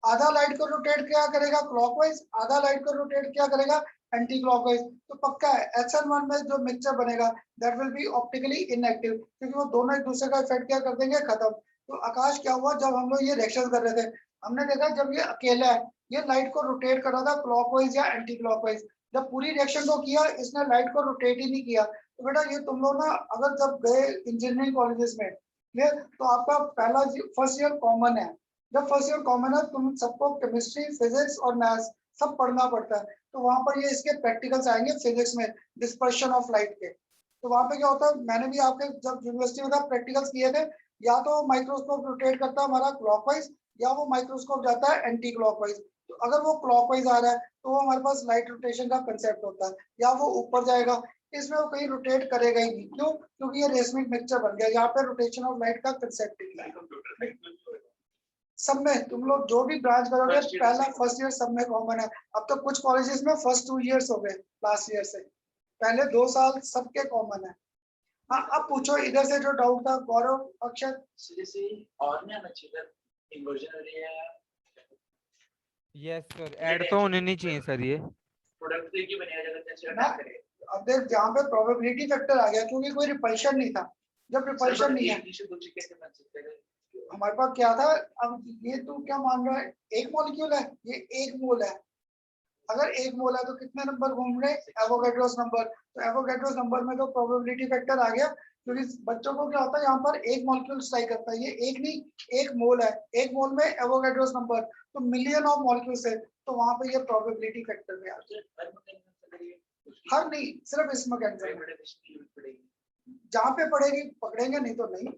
आधा लाइट को रोटेट क्या करेगा? क्लॉकवाइज। आधा लाइट को रोटेट क्या करेगा? Anti clockwise. तो पक्का है SN1 में जो मिक्सचर बनेगा that will be optically inactive, क्योंकि वो दोनों एक दूसरे का इफेक्ट क्या कर देंगे? खत्म। तो आकाश क्या हुआ, जब हम लोग ये रिएक्शन कर रहे थे, हमने देखा जब ये अकेला है ये लाइट को रोटेट कर रहा था क्लॉकवाइज या एंटी क्लॉकवाइज। जब पूरी रिएक्शन को किया इसने लाइट को रोटेट ही नहीं किया। तो बेटा ये तुम लोग ना अगर जब गए इंजीनियरिंग कॉलेजेस में, क्लियर, तो आपका पहला फर्स्ट ईयर कॉमन है। जब फर्स्ट ईयर कॉमन है तुम सबको केमिस्ट्री, फिजिक्स और मैथ्स सब पढ़ना पड़ता है। तो वहां पर ये इसके प्रैक्टिकल्स आएंगे फिजिक्स में, डिस्पर्शन ऑफ लाइट के। तो वहां पे क्या होता है, मैंने भी आपके जब यूनिवर्सिटी में था प्रैक्टिकल्स किए थे, या तो माइक्रोस्कोप रोटेट करता है हमारा क्लॉकवाइज, या वो माइक्रोस्कोप जाता है एंटी क्लॉकवाइज। तो अगर वो क्लॉकवाइज आ रहा है तो वो हमारे पास लाइट रोटेशन का कंसेप्ट होता है, या वो ऊपर जाएगा, इसमें वो कहीं रोटेट करेगा ही नहीं। क्यों? क्योंकि ये रेसमिक मिक्सचर बन गया, यहाँ पे रोटेशन ऑफ लाइट का कंसेप्ट है। सब में तुम लोग जो भी ब्रांच करोगे पहला फर्स्ट ईयर सब में कॉमन है। अब तो कुछ कॉलेजेस में फर्स्ट 2 इयर्स हो गए लास्ट ईयर से, पहले 2 साल सबके कॉमन है। हाँ अब पूछो इधर से जो डाउट था गौरव, अक्षर। और ना अच्छी इन्वर्जन हो रही है। यस सर, ऐड तो होने नहीं चाहिए सर ये। प्रोडक्ट देखिए बनेगा जब अच्छा ना, अटैक करेगा। अब देख जहाँ पे प्रोबेबिलिटी फैक्टर आ गया, क्योंकि कोई रिपल्शन नहीं था। जब रिपल्शन नहीं है कैसे बन सकते हैं? हमारे पास क्या था? अब ये तू क्या मान रहा है? एक मॉलिक्यूल है, ये 1 मोल है। अगर 1 मोल है तो कितने नंबर घूम रहे? Avogadro's number. तो एवोगैड्रोस नंबर में तो प्रोबेबिलिटी फैक्टर आ गया, क्योंकि बच्चों को क्या होता है यहाँ पर 1 मॉलिक्यूल स्ट्राइक करता है, ये एक नहीं 1 मोल है, 1 मोल में एवोगैड्रोस नंबर, तो मिलियन ऑफ मॉलिक्यूल्स है, तो वहां पे ये प्रोबेबिलिटी फैक्टर में आ गया। हर नहीं, सिर्फ इस मैकेनिज्म में जहाँ पे पड़ेगी पकड़ेंगे, नहीं तो नहीं।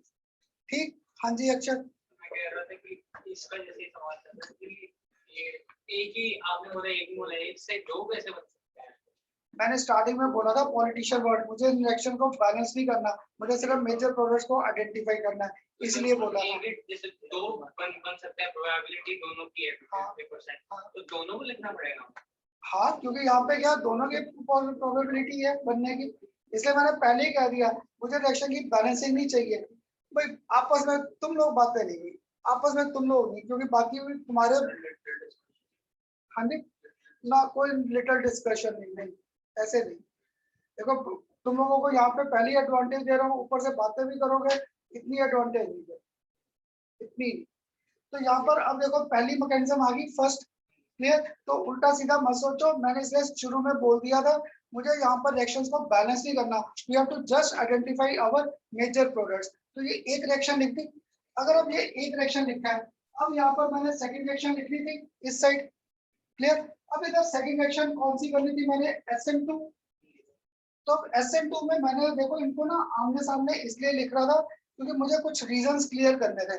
ठीक, हाँ जी अक्षर। मैं कह रहा था कि इसका जैसे सवाल था कि ये एक ही आपने बोला एक मोल है, इससे 2 कैसे बन सकते हैं? मैंने स्टार्टिंग में बोला था पॉलिटिशियन वर्ड, मुझे रिएक्शन को बैलेंस नहीं करना, मुझे सिर्फ मेजर प्रोडक्ट्स को आइडेंटिफाई करना है, इसलिए बोला था। जैसे 2 बन सकता है, प्रोबेबिलिटी दोनों की है 50%, हाँ। तो दोनों को लिखना पड़ेगा। हाँ, क्योंकि यहाँ पे क्या दोनों की प्रोबेबिलिटी है बनने की, इसलिए मैंने पहले ही कह दिया मुझे रिएक्शन की बैलेंसिंग नहीं चाहिए। भाई आपस में तुम लोग बातें नहीं हुई, आपस में तुम लोग नहीं, क्योंकि बाकी भी तुम्हारे, हाँ जी, ना कोई लिटिल डिस्कशन नहीं, नहीं ऐसे नहीं। देखो तुम लोगों को यहाँ पे पहली एडवांटेज दे रहा हूँ, ऊपर से बातें भी करोगे, इतनी एडवांटेज नहीं है, इतनी। तो यहाँ पर अब देखो पहली मैकेनिज्म आ गई फर्स्ट, क्लियर। तो उल्टा सीधा मत सोचो, मैंने इसलिए शुरू में बोल दिया था मुझे यहाँ पर रिएक्शंस को बैलेंस नहीं करना, we have to just identify our major products. तो ये एक रिएक्शन लिख दी, अगर अब ये एक रिएक्शन लिखा है, अब यहाँ पर मैंने सेकंड रिएक्शन लिखनी थी इस साइड, क्लियर। अब इधर सेकंड रिएक्शन कौन सी करनी थी मैंने, SN2। तो अब SN2 में मैंने देखो इनको ना आमने सामने इसलिए लिख रहा था क्योंकि मुझे कुछ रीजंस क्लियर करने थे।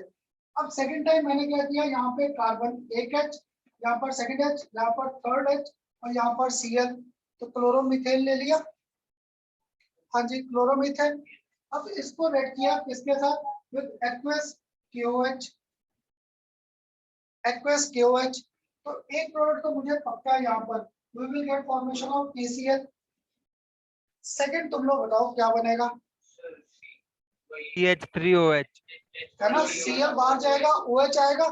अब सेकंड टाइम मैंने क्या किया, यहाँ पे कार्बन एक H, यहाँ पर सेकंड H, यहाँ पर थर्ड H और यहाँ पर Cl, तो क्लोरोमीथेन ले लिया। हाँ जी, क्लोरोमीथेन। अब इसको रेड किया किसके साथ, with aqueous KOH, aqueous KOH। तो एक प्रोडक्ट तो मुझे पक्का है यहाँ पर, we will get formation of KCl। Second तुम लोग बताओ क्या बनेगा, CH3OH। है ना, Cl बाहर जाएगा, OH आएगा।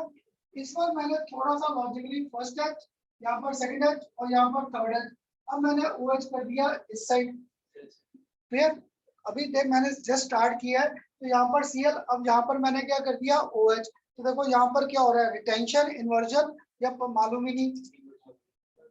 इस बार मैंने थोड़ा सा लॉजिकली फर्स्ट H, यहाँ पर सेकंड H और यहाँ पर थर्ड H, अब मैंने OH कर दिया इस साइड, क्लियर। अभी देख मैंने जस्ट स्टार्ट किया है, तो यहाँ पर Cl, अब यहाँ पर मैंने क्या कर दिया OH। तो देखो यहाँ पर क्या हो रहा है, रिटेंशन, इन्वर्जन, या मालूम ही नहीं,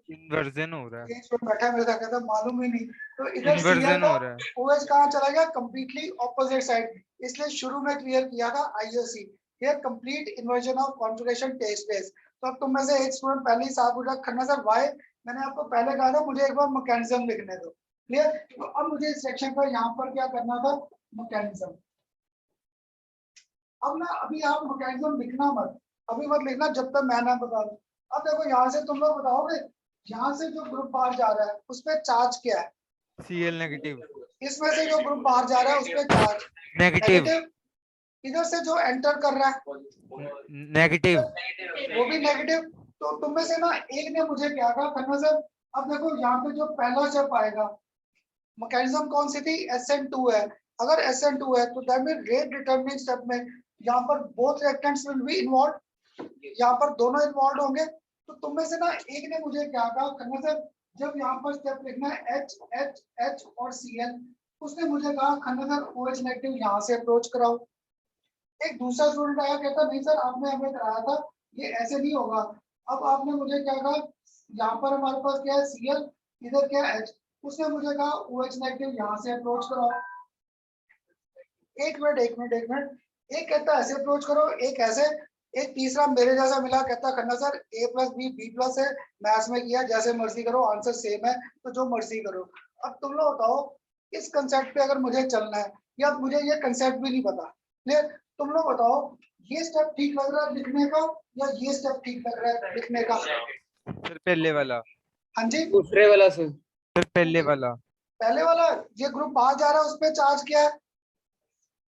इन्वर्जन हो रहा है, ये जो बैठा मेरे साथ कहता मालूम ही नहीं। तो इधर Cl इन्वर्जन का हो रहा है। OH कहाँ चला गया, कंप्लीटली ऑपोजिट साइड, इसलिए शुरू में क्लियर किया था IOC, here complete inversion of conjugation takes place. तो अब तुम में से एक स्टूडेंट पहले ही साफ उठा खन्ना सर वाई, मैंने आपको पहले कहा था मुझे एक बार मैकेनिज्म लिखने दो, क्लियर। तो अब मुझे इस सेक्शन पर यहाँ पर क्या करना था, मैकेनिज्म। अब ना अभी आप मैकेनिज्म लिखना मत, अभी मत लिखना जब तक मैं ना बता दूं। अब देखो यहाँ से तुम लोग बताओगे, यहाँ से जो ग्रुप बाहर जा रहा है उस पर चार्ज क्या है, Cl नेगेटिव। इसमें से जो ग्रुप बाहर जा रहा है उस पर चार्ज नेगेटिव। नेगेटिव, इधर से जो एंटर कर रहा है नेगेटिव। वो भी नेगेटिव। तो तुम में से ना एक ने मुझे क्या कहा खन्ना सर, अब देखो यहाँ पे जो पहला स्टेप आएगा, मैकेनिज्म कौन सी थी, SN2 है। अगर SN2 है तो that mean rate determining step में यहाँ पर both reactants will be involve, यहाँ पर दोनों इन्वॉल्व होंगे। तो तुम में से ना एक ने मुझे क्या कहा खन्ना सर, जब यहाँ पर स्टेप लिखना है H H H और Cl, उसने मुझे कहा खन्ना सर OH नेगेटिव यहाँ से अप्रोच कराओ। एक दूसरा स्टूडेंट आया कहता नहीं सर आपने हमें कराया था ये ऐसे नहीं होगा। अब आपने मुझे क्या कहा, यहाँ पर हमारे पास क्या है Cl, इधर क्या है H, उसने मुझे कहा OH नेगेटिव यहाँ से अप्रोच कराओ। एक मिनट, एक कहता ऐसे अप्रोच करो, एक ऐसे, एक तीसरा मेरे जैसा मिला कहता खन्ना सर A+B B+ है, मैथ्स में किया जैसे मर्जी करो, आंसर सेम है तो जो मर्जी करो। अब तुम लोग बताओ इस कंसेप्ट पे अगर मुझे चलना है, या मुझे ये कंसेप्ट भी नहीं पता, क्लियर। तुम लोग बताओ ये स्टेप ठीक लग रहा है लिखने का, या ये स्टेप ठीक लग रहा है लिखने का। फिर पहले वाला। हाँ जी, दूसरे वाला से फिर पहले वाला। पहले वाला, ये ग्रुप बाहर जा रहा है उस पर चार्ज क्या है,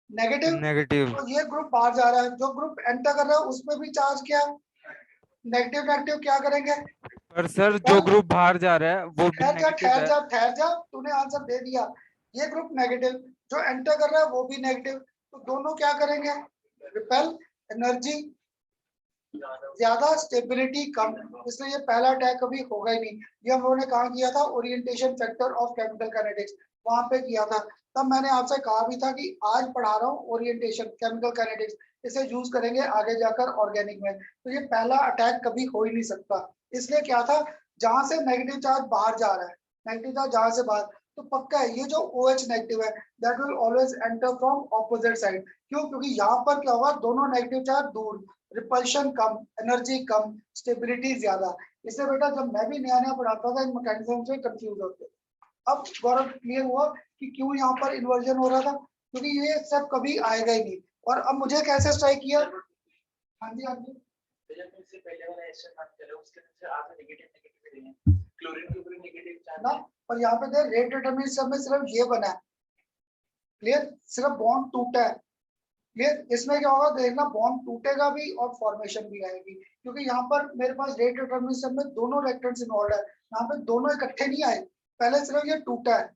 नेगेटिव। नेगेटिव। तो ये ग्रुप बाहर जा रहा है, जो ग्रुप एंटर कर रहा है उसमें भी चार्ज क्या है, नेगेटिव नेगेटिव क्या करेंगे। पर सर जो ग्रुप बाहर जा रहा है वो भी नेगेटिव है। ठहर जा, तूने आंसर दे दिया। ये ग्रुप नेगेटिव, जो एंटर कर रहा है वो भी नेगेटिव, तो दोनों क्या करेंगे, रिपेल, एनर्जी ज्यादा, स्टेबिलिटी कम, इसलिए ये पहला अटैक कभी होगा ही नहीं। ये हम लोगों ने कहा किया था, orientation factor of chemical kinetics, वहां पे किया था। तब मैंने आपसे कहा भी था कि आज पढ़ा रहा हूँ ओरिएंटेशन केमिकल काइनेटिक्स, इसे यूज करेंगे आगे जाकर ऑर्गेनिक में। तो ये पहला अटैक कभी हो ही नहीं सकता। इसलिए क्या था, जहां से नेगेटिव चार्ज बाहर जा रहा है, नेगेटिव चार्ज जहां से बाहर, तो पक्का है ये जो OH नेगेटिव है that will always enter from opposite side. क्यों, क्योंकि यहाँ पर क्या होगा, दोनों नेगेटिव चार्ज दूर, रिपल्शन कम, एनर्जी कम, स्टेबिलिटी ज्यादा। इसलिए बेटा जब मैं भी नया नया पढ़ाता था इन मैकेनिज्म से कंफ्यूज होते। अब गौरव क्लियर हुआ कि क्यों यहाँ पर इन्वर्जन हो रहा था, क्योंकि ये सब कभी आएगा ही नहीं। और अब मुझे कैसे स्ट्राइक किया, हाँ जी हाँ जी, इससे पहले वाला एक्शन मान चलो उसके अंदर आपने नेगेटिव नेगेटिव देंगे, क्लोरीन के ऊपर नेगेटिव चार्ज ना, और यहाँ पे देख रेट डिटरमिनेशन में सिर्फ ये बना है, क्लियर, सिर्फ बॉन्ड टूटा है, क्लियर। इसमें क्या होगा देखना, बॉन्ड टूटेगा भी और फॉर्मेशन भी आएगी, क्योंकि यहाँ पर मेरे पास रेट डिटरमिनेशन में दोनों रिएक्टेंट्स इन्वॉल्व है, यहाँ पे दोनों इकट्ठे नहीं आए, पहले सिर्फ ये टूटा है,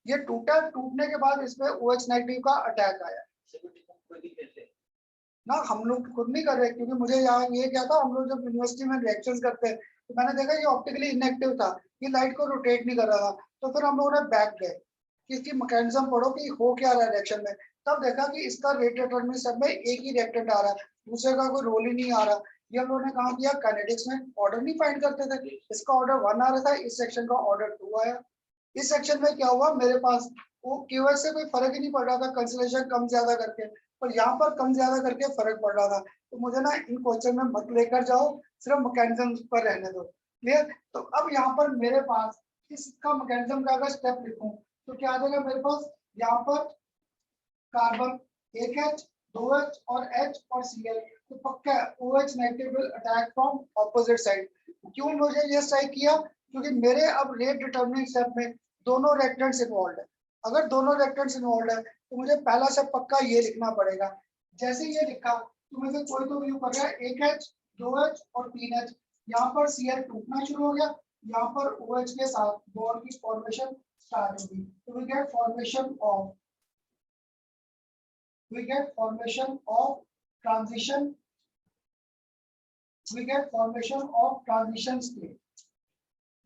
ये टूटा, टूटने के बाद इसमें OH नेगेटिव का अटैक आया ना। हम लोग खुद नहीं कर रहे, क्योंकि मुझे यहाँ ये क्या था, हम लोग जब यूनिवर्सिटी में रिएक्शंस करते हैं तो मैंने देखा ये ऑप्टिकली इनएक्टिव था, ये लाइट को रोटेट नहीं कर रहा था। तो फिर हम लोगों ने बैक गए कि इसकी मैकेनिज्म पढ़ो कि हो क्या रहा है रिएक्शन में, तब देखा कि इसका रेट डिटरमिनेशन में एक ही रिएक्टेंट आ रहा है, दूसरे का कोई रोल ही नहीं आ रहा। ये हम लोगों ने कहा किया, काइनेटिक्स में ऑर्डर नहीं फाइंड करते थे, इसका ऑर्डर 1 आ रहा था, इस सेक्शन का ऑर्डर 2 आया। इस सेक्शन में क्या हुआ, मेरे पास वो QH से कोई फर्क ही नहीं पड़ रहा था, कंसंट्रेशन कम ज्यादा करके, पर यहाँ पर कम ज्यादा करके फर्क पड़ रहा था। तो मुझे ना इन क्वेश्चन में मत लेकर जाओ, सिर्फ मैकेनिज्म पर रहने दो। क्लियर? तो अब यहाँ पर मेरे पास इसका मैकेनिज्म का अगर स्टेप लिखूं तो क्या आ जाएगा मेरे पास? यहाँ पर कार्बन एक H, 2H और H और Cl, तो पक्का OH negative will attack from opposite side. क्यों मुझे ये स्ट्राइक किया? क्योंकि मेरे अब रेट डिटरमिनिंग स्टेप में दोनों रिएक्टेंट्स इन्वॉल्व है। अगर दोनों रिएक्टेंट्स इन्वॉल्व है तो मुझे पहला स्टेप पक्का ये लिखना पड़ेगा। जैसे ये लिखा तो मुझे कोई तो व्यू कर रहा है 1H, 2H और 3H। यहाँ पर Cl टूटना शुरू हो गया, यहाँ पर OH के साथ बॉन्ड की फॉर्मेशन स्टार्ट होगी। तो we get formation of transition state।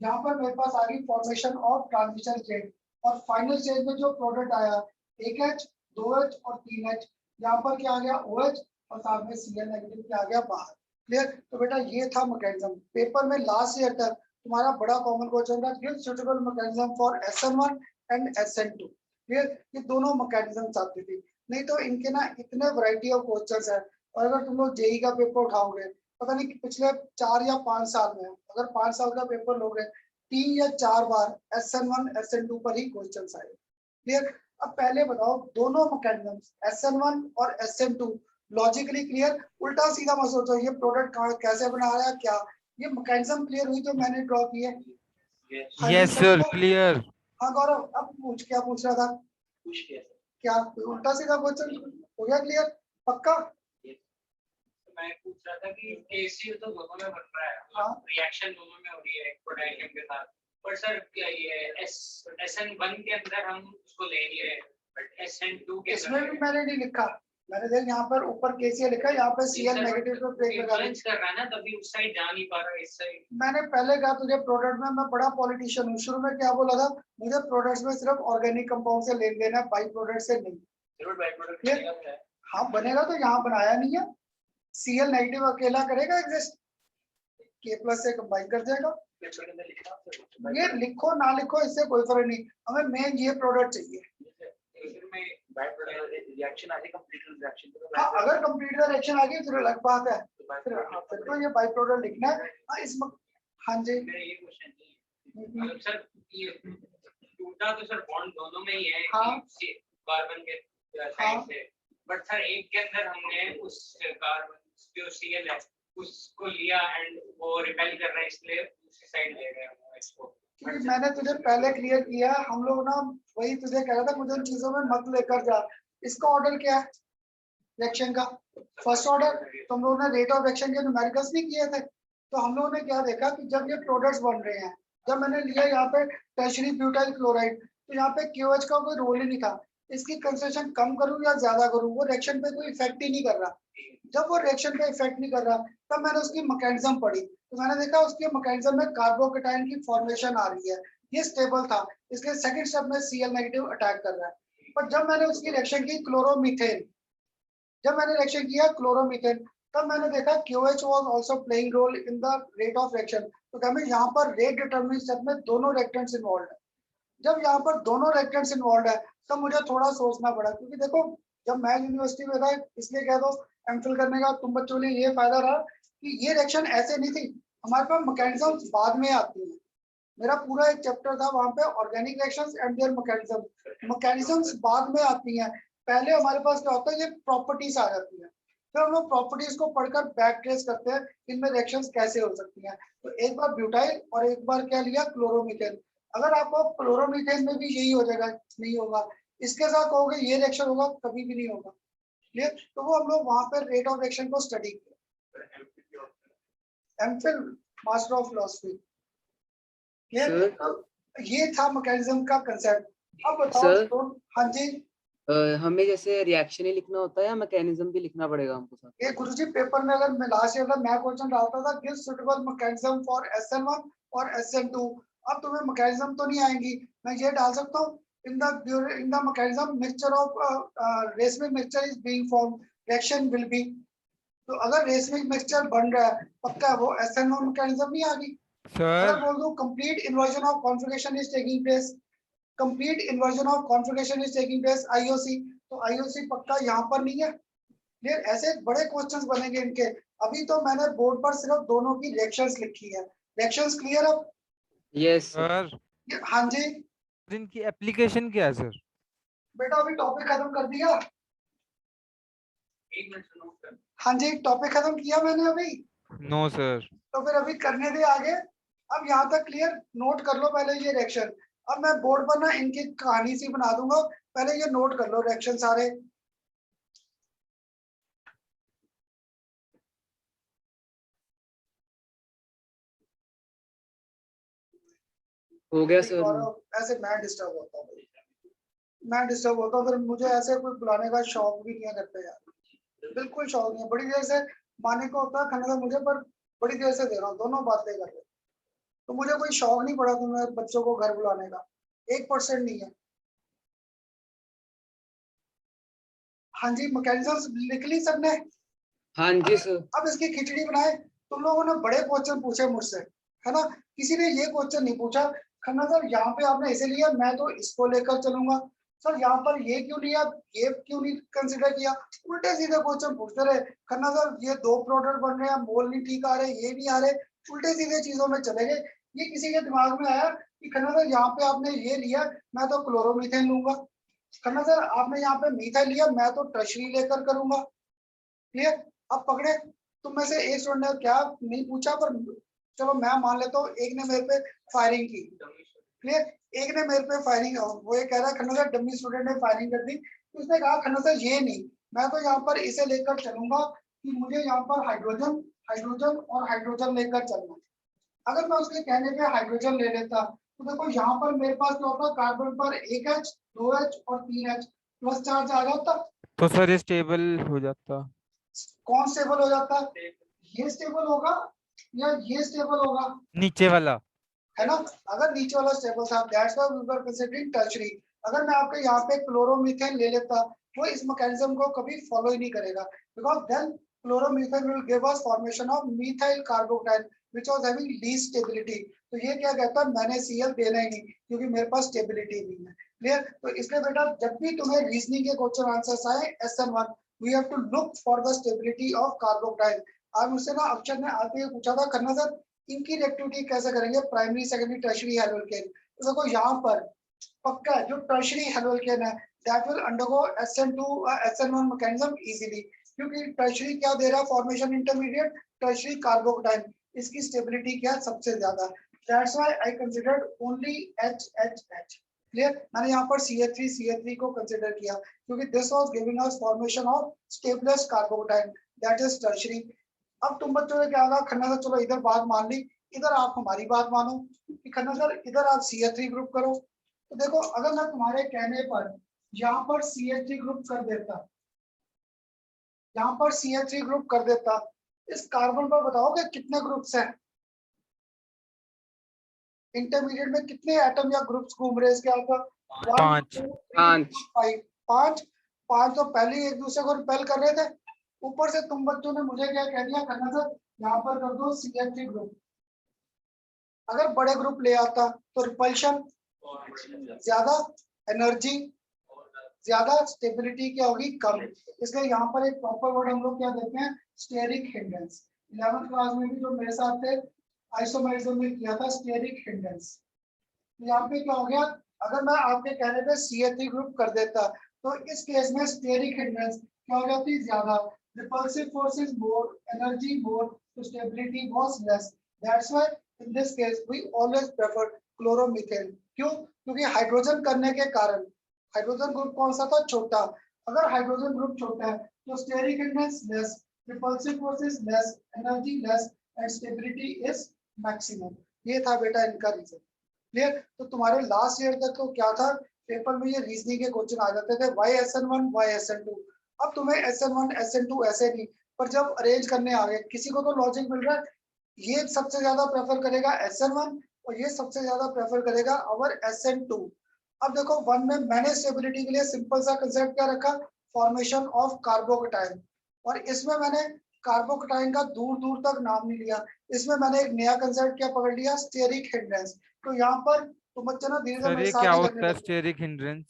यहाँ पर मेरे पास आ गई फॉर्मेशन ऑफ ट्रांजिशन स्टेट, और फाइनल स्टेज में जो प्रोडक्ट आया 1H, 2H और 3H, यहाँ पर क्या आ गया? OH और साथ में Cl नेगेटिव क्या आ गया? बाहर। क्लियर? तो बेटा ये था मैकेनिज्म। पेपर में लास्ट ईयर तक तुम्हारा बड़ा कॉमन क्वेश्चन था, give suitable mechanism for SN1 and SN2। Clear? ये दोनों मैकेनिज्म आती थी। नहीं तो इनके ना इतने वैरायटी ऑफ क्वेश्चंस है, और अगर तुम लोग जेई का पेपर उठाओगे, पता नहीं कि पिछले 4 या 5 साल में, अगर 5 साल का पेपर लोगे 3 या 4 बार SN1 SN2 पर ही क्वेश्चंस आए। क्लियर? अब पहले बताओ दोनों मैकेनिज्म्स SN1 और SN2 लॉजिकली क्लियर? उल्टा सीधा मत सोचो ये प्रोडक्ट कैसे बना रहा है क्या, ये मैकेनिज्म क्लियर हुई जो मैंने ड्रॉ की है? हाँ जी, यस सर, सबको? क्लियर। हाँ गौरव, अब क्या पूछ रहा था? क्या कोई उल्टा सीधा क्वेश्चन हो गया क्लियर? पक्का? मैं पूछ रहा था कि केसी तो दोनों में बन रहा है, हाँ। रिएक्शन दोनों में हो रही है पोटेशियम के साथ, पर सर क्या ये SN1 के अंदर हम उसको ले नहीं रहे, बट SN2 के इसमें भी मैंने नहीं लिखा, मैंने देख यहाँ पर ऊपर KCl लिखा, यहाँ पे Cl नेगेटिव पे ब्रेक लगा दी। कर रहा है ना, तभी उस साइड जा नहीं पा रहा है, इस साइड। मैंने पहले कहा तुझे प्रोडक्ट में, मैं बड़ा पॉलिटिशियन हूँ, शुरू में क्या बोला था? मुझे प्रोडक्ट्स में सिर्फ ऑर्गेनिक कंपाउंड से लेन देना, बाई प्रोडक्ट से नहीं। जरूर बाई प्रोडक्ट हाँ बनेगा, तो यहाँ बनाया नहीं है। Cl नेगेटिव अकेला करेगा एग्जिस्ट, K+ से कंबाइन कर जाएगा। ये लिखो ना लिखो इससे कोई फर्क नहीं, हमें मेन ये प्रोडक्ट चाहिए। हाँ अगर कंप्लीट रिएक्शन आ गई फिर अलग बात है, फिर तो ये बाई प्रोडक्ट लिखना है। हाँ इस हाँ जी ये क्वेश्चन मतलब सर ये टूटा तो सर बॉन्ड दोनों में ही है, हाँ। कार्बन के साइड से, बट सर एक के अंदर हमने उस कार्बन जो Cl है उसको लिया एंड वो रिपेल कर रहा है, इसलिए दूसरी साइड ले रहे हैं इसको। क्योंकि मैंने तुझे पहले क्लियर किया, हम लोग ना वही तुझे कह रहा था, मुझे उन चीजों में मत लेकर जा। इसका ऑर्डर क्या है रिएक्शन का? First order. तो हम लोगों ने रेट ऑफ रिएक्शन के न्यूमेरिकल्स नहीं किए थे, तो हम लोगों ने क्या देखा कि जब ये प्रोडक्ट्स बन रहे हैं, जब मैंने लिया यहाँ पे टर्शियरी ब्यूटाइल क्लोराइड, तो यहाँ पे KOH का कोई रोल ही नहीं था। इसकी कंसंट्रेशन कम करूं या ज्यादा करूं, वो रिएक्शन पे कोई इफेक्ट ही नहीं कर रहा। जब वो रिएक्शन पे इफेक्ट नहीं कर रहा, तब मैंने उसकी मैकेनिज्म पढ़ी, तो मैंने देखा उसके मैकेनिज्म में कार्बोकेटाइन की फॉर्मेशन आ रही है, ये स्टेबल था, इसलिए सेकंड स्टेप में Cl नेगेटिव अटैक कर रहा है। पर जब मैंने उसकी रिएक्शन की क्लोरोमीथेन, जब मैंने रिएक्शन किया क्लोरोमीथेन, तब मैंने देखा KOH was also playing role in the rate of reaction. तो क्या मैं यहाँ पर रेट डिटरमिनिंग स्टेप में दोनों रिएक्टेंट्स इन्वॉल्व है। जब यहाँ पर दोनों रिएक्टेंट्स इन्वॉल्व है तब मुझे थोड़ा सोचना पड़ा, क्योंकि देखो जब मैं यूनिवर्सिटी में था, इसलिए कह दो एमफिल करने का तुम बच्चों ने ये फायदा रहा कि ये रिएक्शन ऐसे नहीं थी, हमारे पास मैकेनिज्म्स बाद में आती हैं। मेरा पूरा एक चैप्टर था वहां पे organic reactions and their mechanisms बाद में आती हैं। पहले हमारे पास क्या होता है, ये प्रॉपर्टीज आ जाती है, फिर हम लोग प्रॉपर्टीज को पढ़कर बैक ट्रेस करते हैं इनमें रिएक्शंस कैसे हो सकती हैं। तो एक बार ब्यूटाइल और एक बार क्या लिया क्लोरोमीथेन। अगर आपको क्लोरोमीथेन में भी यही हो जाएगा, नहीं होगा, इसके साथ कहोगे ये रिएक्शन होगा, कभी भी नहीं होगा। क्लियर? तो वो हम लोग वहां पर रेट ऑफ रिएक्शन को स्टडी किया। MPhil master of philosophy. ये था मैकेनिज्म का कंसेप्ट। अब बताओ सर, हाँ जी। हमें जैसे रिएक्शन ही लिखना होता है या मैकेनिज्म भी लिखना पड़ेगा हमको साथ? ये गुरुजी पेपर में अगर मैं लास्ट ईयर मैं क्वेश्चन डालता था, give suitable mechanism for SN1 और SN2। अब तुम्हें मैकेनिज्म तो नहीं आएंगी, मैं ये डाल सकता हूँ in the mechanism mixture of racemic mixture is being form, reaction will be. तो अगर रेसमिक मिक्सचर बन रहा है पक्का वो SN1 मैकेनिज्म नहीं आ गई। अगर सर बोल दूं complete inversion of configuration is taking place, complete inversion of configuration is taking place IOC, तो आईओसी पक्का यहाँ पर नहीं है। क्लियर, ऐसे बड़े क्वेश्चंस बनेंगे इनके। अभी तो मैंने बोर्ड पर सिर्फ दोनों की रिएक्शंस लिखी है। रिएक्शंस क्लियर अब? यस सर हाँ जी इनकी एप्लीकेशन क्या है सर? बेटा, अभी टॉपिक खत्म कर दिया। एक मिनट सुनो सर। हाँ जी, टॉपिक खत्म किया मैंने अभी। No sir. तो फिर अभी करने दे आगे। अब यहाँ तक क्लियर, नोट कर लो पहले ये रिएक्शन। अब मैं बोर्ड पर ना इनकी कहानी सी बना दूंगा, पहले ये नोट कर लो रिएक्शन सारे। हो गया सर। गौरव, ऐसे मैं डिस्टर्ब होता हूँ, मैं डिस्टर्ब होता हूँ, फिर मुझे ऐसे कोई बुलाने का शौक भी नहीं है करते यार, बिल्कुल शौक नहीं है। बड़ी देर से माने को होता है खाने का मुझे, पर बड़ी देर से दे रहा हूँ, दोनों बातें कर रहे। तो मुझे कोई शौक नहीं पड़ा तुम्हें बच्चों को घर बुलाने का, 1% नहीं है। हाँ जी, मैकेनिज्म लिख ली सबने? हाँ जी सर। अब इसकी खिचड़ी बनाए। तुम लोगों ने बड़े क्वेश्चन पूछे मुझसे, है ना? किसी ने ये क्वेश्चन नहीं पूछा खन्ना सर यहाँ पे आपने इसे लिया, मैं तो इसको लेकर चलूंगा। सर यहाँ पर ये क्यों लिया, ये क्यों नहीं कंसिडर किया? उल्टे सीधे क्वेश्चन पूछते रहे। खन्ना सर ये 2 प्रोडक्ट बन रहे हैं, मोल नहीं ठीक आ रहे, ये नहीं आ रहे, उल्टे सीधे चीजों में चले गए। ये किसी के दिमाग में आया कि खन्ना सर यहाँ पे आपने ये लिया, मैं तो क्लोरोमीथेन लूंगा। खन्ना सर आपने यहाँ पे मीथाइल लिया, मैं तो टर्शरी लेकर करूंगा। क्लियर? अब पकड़े। तुम में से एक स्टूडेंट ने क्या नहीं पूछा, पर चलो मैं मान लेता हूँ एक ने मेरे पे फायरिंग की। क्लियर? एक ने मेरे पे फायरिंग, वो ये कह रहा है खन्ना सर डमी स्टूडेंट ने फायरिंग कर दी। तो उसने कहा खन्ना सर ये नहीं, मैं तो यहाँ पर इसे लेकर चलूंगा कि मुझे यहाँ पर हाइड्रोजन हाइड्रोजन और हाइड्रोजन लेकर चलना। अगर मैं उसके कहने पे हाइड्रोजन ले लेता, तो देखो यहाँ पर मेरे पास क्या होता, कार्बन पर 1H 2H और 3H प्लस चार्ज आ जाता। तो सर ये स्टेबल हो जाता। कौन स्टेबल हो जाता? ये स्टेबल होगा या ये स्टेबल होगा, नीचे वाला। है ना? अगर नीचे वाला स्टेबल था, that's why we were considering tertiary. अगर मैं आपके यहाँ पे क्लोरोमीथेन ले लेता, वो इस मैकेनिज्म को कभी फॉलो ही नहीं करेगा, because then chloromethane will give us formation of methyl carbocation which was having least stability. तो ये क्या कहता है, मैंने Cl देना ही नहीं क्योंकि मेरे पास स्टेबिलिटी नहीं है। क्लियर? तो इसलिए बेटा जब भी तुम्हें रीजनिंग के क्वेश्चन आंसर्स आए SN1, we have to look for the stability of carbocation. आज मुझसे ना अक्षर ने आते हुए पूछा था खन्ना सर इनकी रिएक्टिविटी कैसे करेंगे, प्राइमरी सेकेंडरी टर्शरी हेलोल्केन। तो देखो यहाँ पर पक्का है, जो टर्शरी हेलोल्केन है that will undergo SN2 SN1 mechanism easily, क्योंकि टर्शरी क्या दे रहा है फॉर्मेशन इंटरमीडिएट, टर्शरी कार्बोक्टाइल, इसकी स्टेबिलिटी क्या है सबसे ज्यादा। That's why I considered only HHH। Clear? मैंने यहाँ पर CH3 को कंसीडर किया क्योंकि this was giving us formation of stablest carbocation, that is tertiary. अब तुम बच्चों ने क्या कहा खन्ना सर चलो इधर बात मान ली, इधर आप हमारी बात मानो कि खन्ना सर इधर आप CH3 ग्रुप करो। तो देखो अगर मैं तुम्हारे कहने पर यहाँ पर CH3 ग्रुप कर देता, यहाँ पर CH3 ग्रुप कर देता, इस कार्बन पर बताओगे कितने ग्रुप्स हैं? इंटरमीडिएट में कितने एटम या ग्रुप्स घूम रहे हैं इसके ऊपर? 1 2 3 4 5 पांच। पांच तो पहले एक दूसरे को रिपेल कर रहे थे, ऊपर से तुम बच्चों ने मुझे क्या कह दिया खन्ना सर यहाँ पर कर दो CH3 ग्रुप। अगर बड़े ग्रुप ले आता तो रिपल्शन ज्यादा, एनर्जी ज्यादा, स्टेबिलिटी क्या होगी कम। इसलिए यहाँ पर एक प्रॉपर वर्ड हम लोग क्या देते हैं, स्टेरिक हिंड्रेंस। 11th क्लास में भी जो मेरे साथ थे आइसोमेरिज्म में किया था स्टेरिक हिंड्रेंस। यहाँ पे क्या हो गया, अगर मैं आपके कहने पे CH3 ग्रुप कर देता तो इस केस में स्टेरिक हिंड्रेंस क्या हो जाती है ज्यादा, repulsive force is more, energy more, so stability was less. That's why in this case we always prefer chloromethane. क्यों? क्योंकि हाइड्रोजन करने के कारण, हाइड्रोजन ग्रुप कौन सा था, छोटा। अगर हाइड्रोजन ग्रुप छोटा है तो steric hindrance less, repulsive force is less, energy less and stability is maximum। ये था बेटा इनका रीजन। क्लियर? तो तुम्हारे लास्ट ईयर तक तो क्या था, पेपर में ये रीजनिंग के क्वेश्चन आ जाते थे, why SN1 why SN2। अब तुम्हें SN1 SN2 ऐसे नहीं, पर जब अरेंज करने आ गए किसी को तो लॉजिक मिल रहा है, ये सबसे ज्यादा प्रेफर करेगा SN1 और ये सबसे ज्यादा प्रेफर करेगा अवर SN2। अब देखो वन में मैंने स्टेबिलिटी के लिए सिंपल सा कंसेप्ट क्या रखा, फॉर्मेशन ऑफ कार्बोकेटाइन, और इसमें मैंने कार्बोकेटाइन का दूर दूर तक नाम नहीं लिया, इसमें मैंने एक नया कंसेप्ट क्या पकड़ लिया, स्टेरिक हिंड्रेंस। तो यहाँ पर तुम बच्चे ना धीरे धीरे सर मेरे ये साथ क्या ही होता लगने है लगे। Steric hindrance?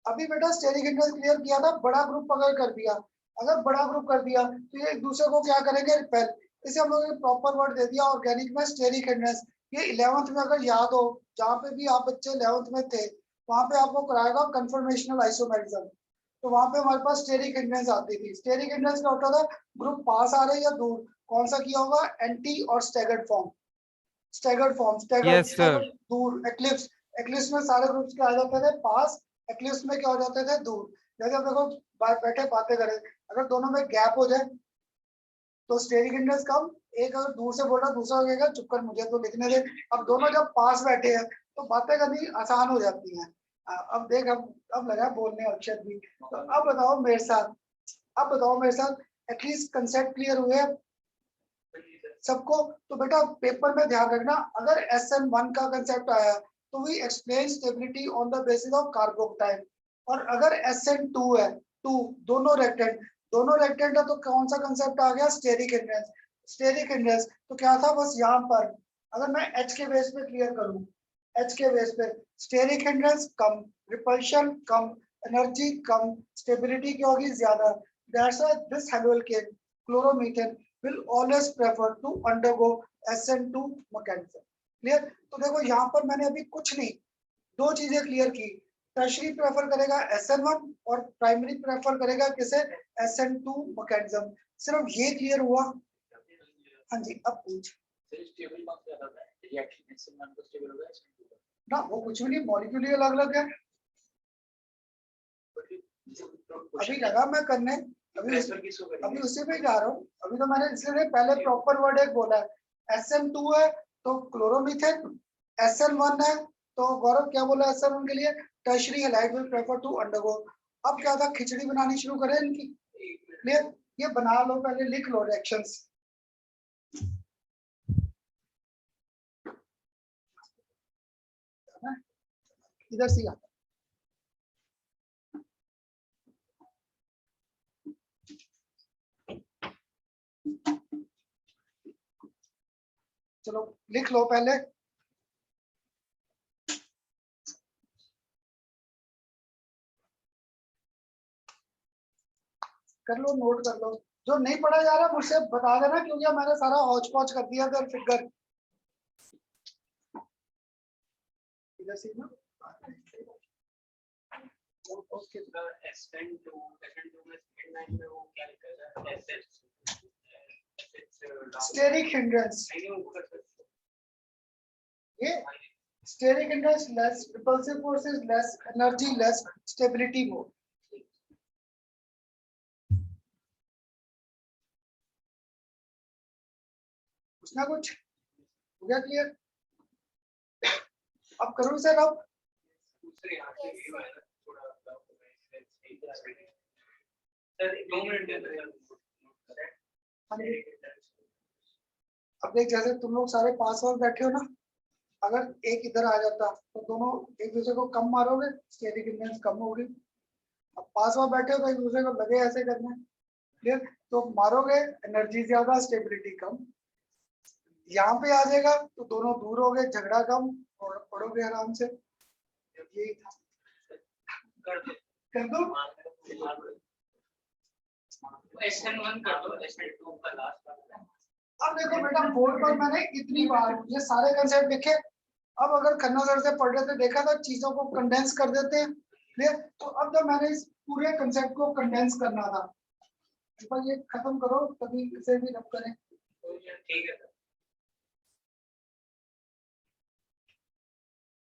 अभी बेटा स्टेरिक हिंड्रेंस क्लियर किया था, बड़ा ग्रुप अगर कर दिया, अगर बड़ा ग्रुप कर दिया तो ये एक दूसरे को क्या करेंगे, रिपेल। इसे हम लोगों ने प्रॉपर वर्ड दे दिया ऑर्गेनिक में स्टेरिक हिंड्रेंस। ये 11th में अगर याद हो, जहाँ पे भी आप बच्चे 11th में थे वहां पे आपको कराएगा कन्फर्मेशनल आइसोमेरिज्म, तो वहां पे हमारे पास स्टेरिक हिंड्रेंस आती थी। स्टेरिक हिंड्रेंस क्या होता था, ग्रुप पास आ रहे या दूर, कौन सा किया होगा, एंटी और staggered form. Staggered form, staggered yes sir. Staggered दूर, एक्लिप्स। एक्लिप्स में सारे ग्रुप्स क्या आ जाते थे, पास। एक्लिप्स में क्या हो जाते थे, दूर। जैसे आप देखो बैठे बातें करें, अगर दोनों में गैप हो जाए तो स्टेरिक हिंड्रेंस कम, एक अगर दूर से बोल रहा दूसरा कहेगा चुप कर मुझे तो लिखने दे। अब दोनों जब पास बैठे हैं तो बातें करनी आसान हो जाती हैं। अब देख, अब लगा बोलने अक्षर भी। तो अब बताओ मेरे साथ, अब बताओ मेरे साथ, एटलीस्ट कंसेप्ट क्लियर हुए सबको। तो बेटा पेपर में ध्यान रखना, अगर SN1 का कंसेप्ट आया तो we explain stability on the basis of carbocation, और अगर SN2 है, टू दोनों रेक्टेंट, दोनों रेक्टेंट है तो कौन सा कंसेप्ट आ गया, स्टेरिक हिंड्रेंस। स्टेरिक हिंड्रेंस तो क्या था, बस यहाँ पर अगर मैं H के बेस पे क्लियर करूँ, H के बेस पे स्टेरिक हिंड्रेंस कम, रिपल्शन कम, एनर्जी कम, स्टेबिलिटी क्या होगी, ज्यादा। That's why this haloalkane chloromethane will always prefer to undergo SN2 mechanism. Clear. तो देखो यहाँ पर मैंने अभी कुछ नहीं, दो चीजें क्लियर की, टर्शरी प्रेफर करेगा SN1 और प्राइमरी प्रेफर करेगा किसे, SN2 मैकेनिज्म। सिर्फ ये क्लियर हुआ। हाँ जी, अब पूछ ना, वो कुछ भी नहीं, मॉलिक्यूल अलग अलग है। अभी लगा मैं करने, अभी उसी पे जा रहा हूँ। अभी तो मैंने इसलिए पहले प्रॉपर वर्ड एक बोला है, SN2 है तो क्लोरोमीथेन, SN1 है तो गौरव क्या बोला SN1 के लिए, tertiary halide will prefer to undergo. अब क्या था, खिचड़ी बनानी शुरू करें इनकी। क्लियर, ये बना लो, पहले लिख लो रिएक्शंस। इधर से आता, चलो लिख लो पहले। कर लो, नोट कर लो, जो नहीं पढ़ा जा रहा मुझसे बता देना, क्योंकि मैंने सारा हौच पौच कर दिया था फिगर। इधर से ना, ओके। स्टेरिक हिंड्रेंस, ये steric hindrance less, repulsive forces less, energy less, stability more. कुछ ना कुछ हो गया क्लियर। अब करूँ सर, अब अब देख, जैसे तुम लोग सारे पास और बैठे हो ना, अगर एक इधर आ जाता तो दोनों एक दूसरे को कम मारोगे, स्टेरिक हिंड्रेंस कम होगी। अब पास में बैठे हो तो एक दूसरे को लगे ऐसे करना, क्लियर, तो मारोगे एनर्जी ज्यादा, स्टेबिलिटी कम। यहाँ पे आ जाएगा तो दोनों दूर हो गए, झगड़ा कम और पढ़ोगे आराम से। यही था, कर दो SN1 कर दो, SN2 का लास्ट वाला। अब देखो बेटा, बोर्ड पर मैंने इतनी बार ये सारे कंसेप्ट लिखे। अब अगर खन्ना सर से पढ़ रहे थे, देखा था चीजों को कंडेंस कर देते हैं, क्लियर। तो अब तो मैंने इस पूरे कंसेप्ट को कंडेंस करना था, तो ये खत्म करो तभी इसे भी रब करें। ठीक है।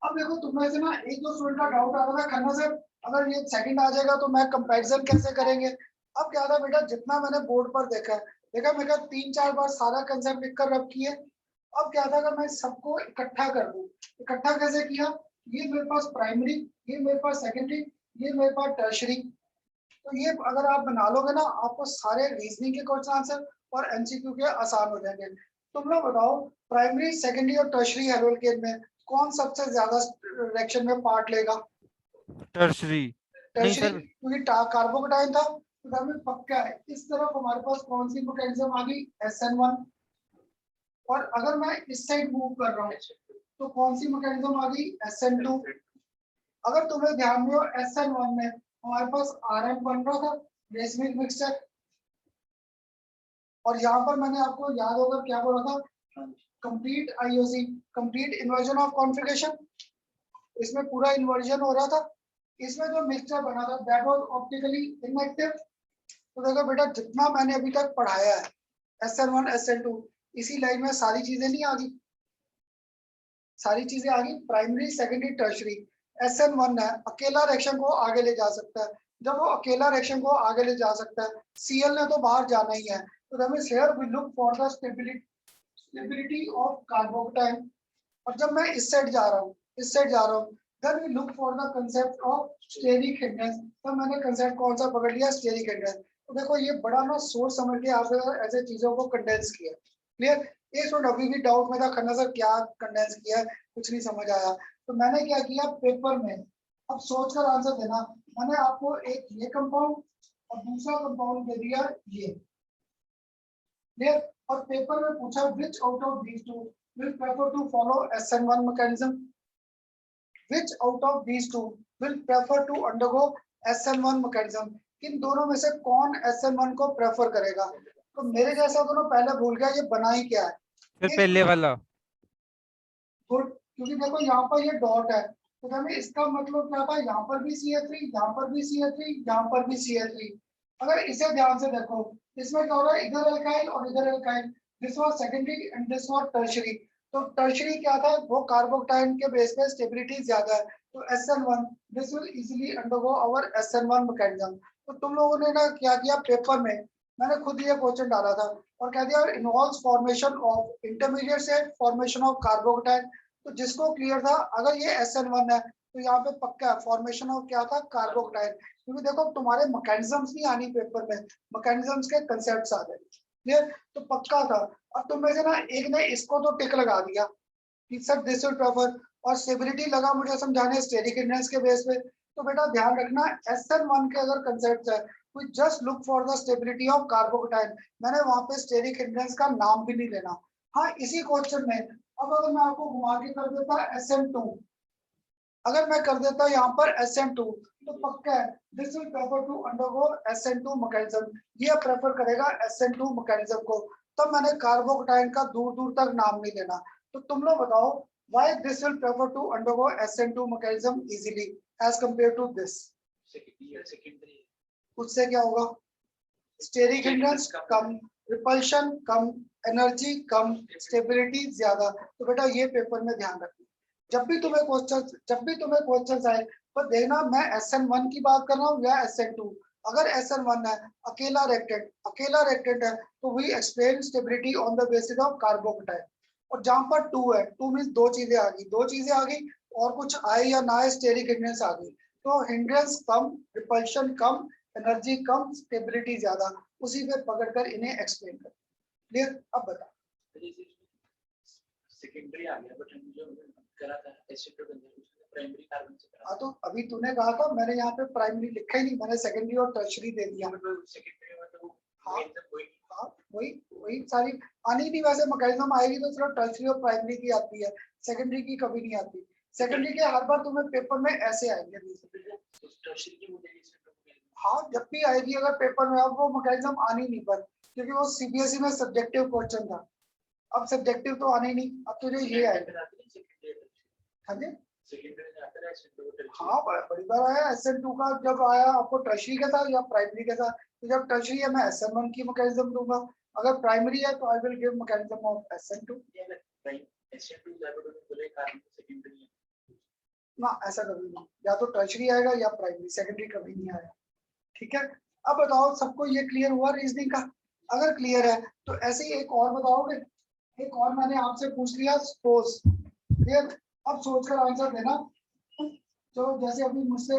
अब देखो तुम्हें से ना एक दो स्टूडेंट का डाउट आ रहा था, खन्ना सर अगर ये सेकंड आ जाएगा तो मैं कंपैरिजन कैसे करेंगे। अब क्या था बेटा, जितना मैंने बोर्ड पर देखा मैं 3-4 बार सारा कंसेप्ट लिखकर रब किए। अब क्या था, अगर मैं सबको इकट्ठा कर दूं, इकट्ठा कैसे किया, ये मेरे पास प्राइमरी, ये मेरे पास सेकेंडरी, ये मेरे पास टर्शरी। तो ये अगर आप बना लोगे ना, आपको सारे रीजनिंग के क्वेश्चन आंसर और एमसीक्यू के आसान हो जाएंगे। तुम लोग बताओ, प्राइमरी, सेकेंडरी और टर्शरी हेलोल्केन में कौन सबसे ज्यादा रिएक्शन में पार्ट लेगा, टर्शरी। नहीं टर्शरी, सर, क्योंकि कार्बोकेटाइन था तो हमें पक्का है। इस तरफ हमारे पास कौन सी मैकेनिज्म आ गई, SN1। और अगर मैं इस साइड मूव कर रहा हूँ तो कौन सी मैकेनिज्म आ गई, SN2। अगर तुम्हें ध्यान में हो SN1 में हमारे पास RM बन रहा था बेस मिल्क मिक्सचर, और यहाँ पर मैंने आपको याद होगा क्या बोला था, complete IOC, complete inversion of configuration, इसमें पूरा इन्वर्जन हो रहा था। इसमें जो मिक्सचर बना था दैट वाज ऑप्टिकली इनएक्टिव। तो देखो बेटा जितना मैंने अभी तक पढ़ाया है SN1 SN2 इसी लाइन में सारी चीजें नहीं आ गई, सारी चीजें आ गई, प्राइमरी सेकेंडरी टर्शरी। SN1 है अकेला रिएक्शन को आगे ले जा सकता है, जब वो अकेला रिएक्शन को आगे ले जा सकता है, Cl ने तो बाहर जाना ही है, तो that means here we look for the stability of carbocation. और जब मैं इस साइड जा रहा हूँ, इस साइड जा रहा हूँ, then we look for the concept of steric hindrance. तो मैंने कांसेप्ट कौन सा पकड़ लिया, स्टेरिक हिंड्रेंस। तो देखो ये बड़ा ना सोच समझ के आपने ऐसे चीजों को कंडेंस किया, क्लियर। ये स्टूडेंट अभी भी डाउट में था खन्ना सर क्या कंडेंस किया है, कुछ नहीं समझ आया। तो मैंने क्या किया पेपर में, अब सोच कर आंसर देना, मैंने आपको एक ये कंपाउंड और दूसरा कंपाउंड दे दिया ये, क्लियर। और पेपर में पूछा विच out of these two will prefer to follow SN1 mechanism, which out of these two will prefer to undergo SN1 mechanism, किन दोनों में से कौन SN1 को प्रेफर करेगा। तो मेरे जैसा दोनों पहले भूल गया ये बना ही क्या है, फिर पहले वाला गुड, क्योंकि देखो यहाँ पर ये डॉट है, तो हमें इसका मतलब क्या था, यहाँ पर भी CH3, यहाँ पर भी CH3, यहाँ पर भी CH3। अगर इसे ध्यान से देखो इसमें क्या हो रहा है, इधर एल्काइल और इधर alkyl, this was secondary and this was tertiary. तो टर्शियरी क्या था, वो कार्बोकेटाइन के बेस पे स्टेबिलिटी ज्यादा है, तो SN1 this will easily undergo our SN1 mechanism. तो तुम लोगों ने ना क्या किया पेपर में, मैंने खुद ये क्वेश्चन डाला था और कह दिया इन्वॉल्व्स फॉर्मेशन ऑफ इंटरमीडिएट से फॉर्मेशन ऑफ कार्बोकेटाइन। तो जिसको क्लियर था अगर ये SN1 है तो यहाँ पे पक्का फॉर्मेशन ऑफ क्या था, कार्बोकेटाइन। क्योंकि देखो तुम्हारे मैकेनिज्म्स नहीं आनी पेपर में, मैकेनिज्म्स के कंसेप्ट्स आ गए, क्लियर। तो पक्का था। अब तुम में से ना एक ने इसको तो टिक लगा दिया कि सर दिस विल प्रेफर, और स्टेबिलिटी लगा मुझे समझाने स्टेरिक हिंड्रेंस के बेस पे। तो बेटा ध्यान रखना SN1 के अगर कंसेप्ट है we just look for the stability of carbocation, मैंने वहां पे स्टेरिक हिंड्रेंस का नाम भी नहीं लेना। हाँ इसी क्वेश्चन में अब अगर मैं आपको घुमा के कर देता SN2, अगर मैं कर देता यहाँ पर SN2 तो पक्का है this will prefer to undergo SN2 mechanism, ये प्रेफर करेगा SN2 मैकेनिज्म को। तब मैंने कार्बोकेटाइन का दूर दूर तक नाम नहीं लेना। तो तुम लोग बताओ why this will prefer to undergo SN2 mechanism easily as compared to this, उससे क्या होगा, स्टेरिक हिंड्रेंस कम, रिपल्शन कम, एनर्जी कम, स्टेबिलिटी ज्यादा। तो बेटा ये पेपर में ध्यान रखना, जब भी तुम्हें क्वेश्चन आए तो देखना मैं SN1 की बात कर रहा हूँ या SN2। अगर SN1 है अकेला रेक्टेंट है तो we explain stability on the basis of carbocation. और जहां पर 2 है, 2 मींस दो चीजें आ गई और कुछ आए या ना आए स्टेरिक हिंड्रेंस आ गई। तो हिंड्रेंस कम, रिपल्शन कम, एनर्जी कम, स्टेबिलिटी ज्यादा, उसी पे पकड़कर इन्हें एक्सप्लेन कर। क्लियर। अब बता सेकेंडरी आ गया बट मुझे करा था एसिड प्राइमरी कार्बन से करा। हाँ तो अभी तूने कहा था, मैंने यहाँ पे प्राइमरी लिखा ही नहीं, मैंने सेकेंडरी और टर्शरी दे दिया। सेकेंडरी में तो हाँ एकदम वही सारी आनी नहीं, वैसे मैकेनिज्म आएगी तो सिर्फ टर्शरी और प्राइमरी की आती है, सेकेंडरी की कभी नहीं आती। सेकेंडरी के हर बार तुम्हें पेपर में ऐसे आएंगे। टर्शियरी की मुझे हाँ जब भी आएगी अगर पेपर में, अब वो मैकेनिज्म आनी नहीं पर, क्योंकि वो CBSE में सब्जेक्टिव क्वेश्चन था, अब सब्जेक्टिव तो आने नहीं, अब तुझे ये आएगा। हाँ जी हाँ बड़ी बार आया SN2 का, जब आया आपको टर्शरी के साथ या प्राइमरी के साथ। तो जब टर्शरी है मैं SN1 की मैकेनिज्म दूंगा, अगर प्राइमरी है तो I will give mechanism of SN2। ना ऐसा कभी नहीं, या तो टर्शरी आएगा या प्राइमरी, सेकेंडरी कभी नहीं आएगा। ठीक है। अब बताओ सबको ये क्लियर हुआ रीजनिंग का? अगर क्लियर है तो ऐसे ही एक और बताओगे, एक और मैंने आपसे पूछ लिया सपोज, क्लियर। अब सोचकर आंसर देना। तो जैसे अभी मुझसे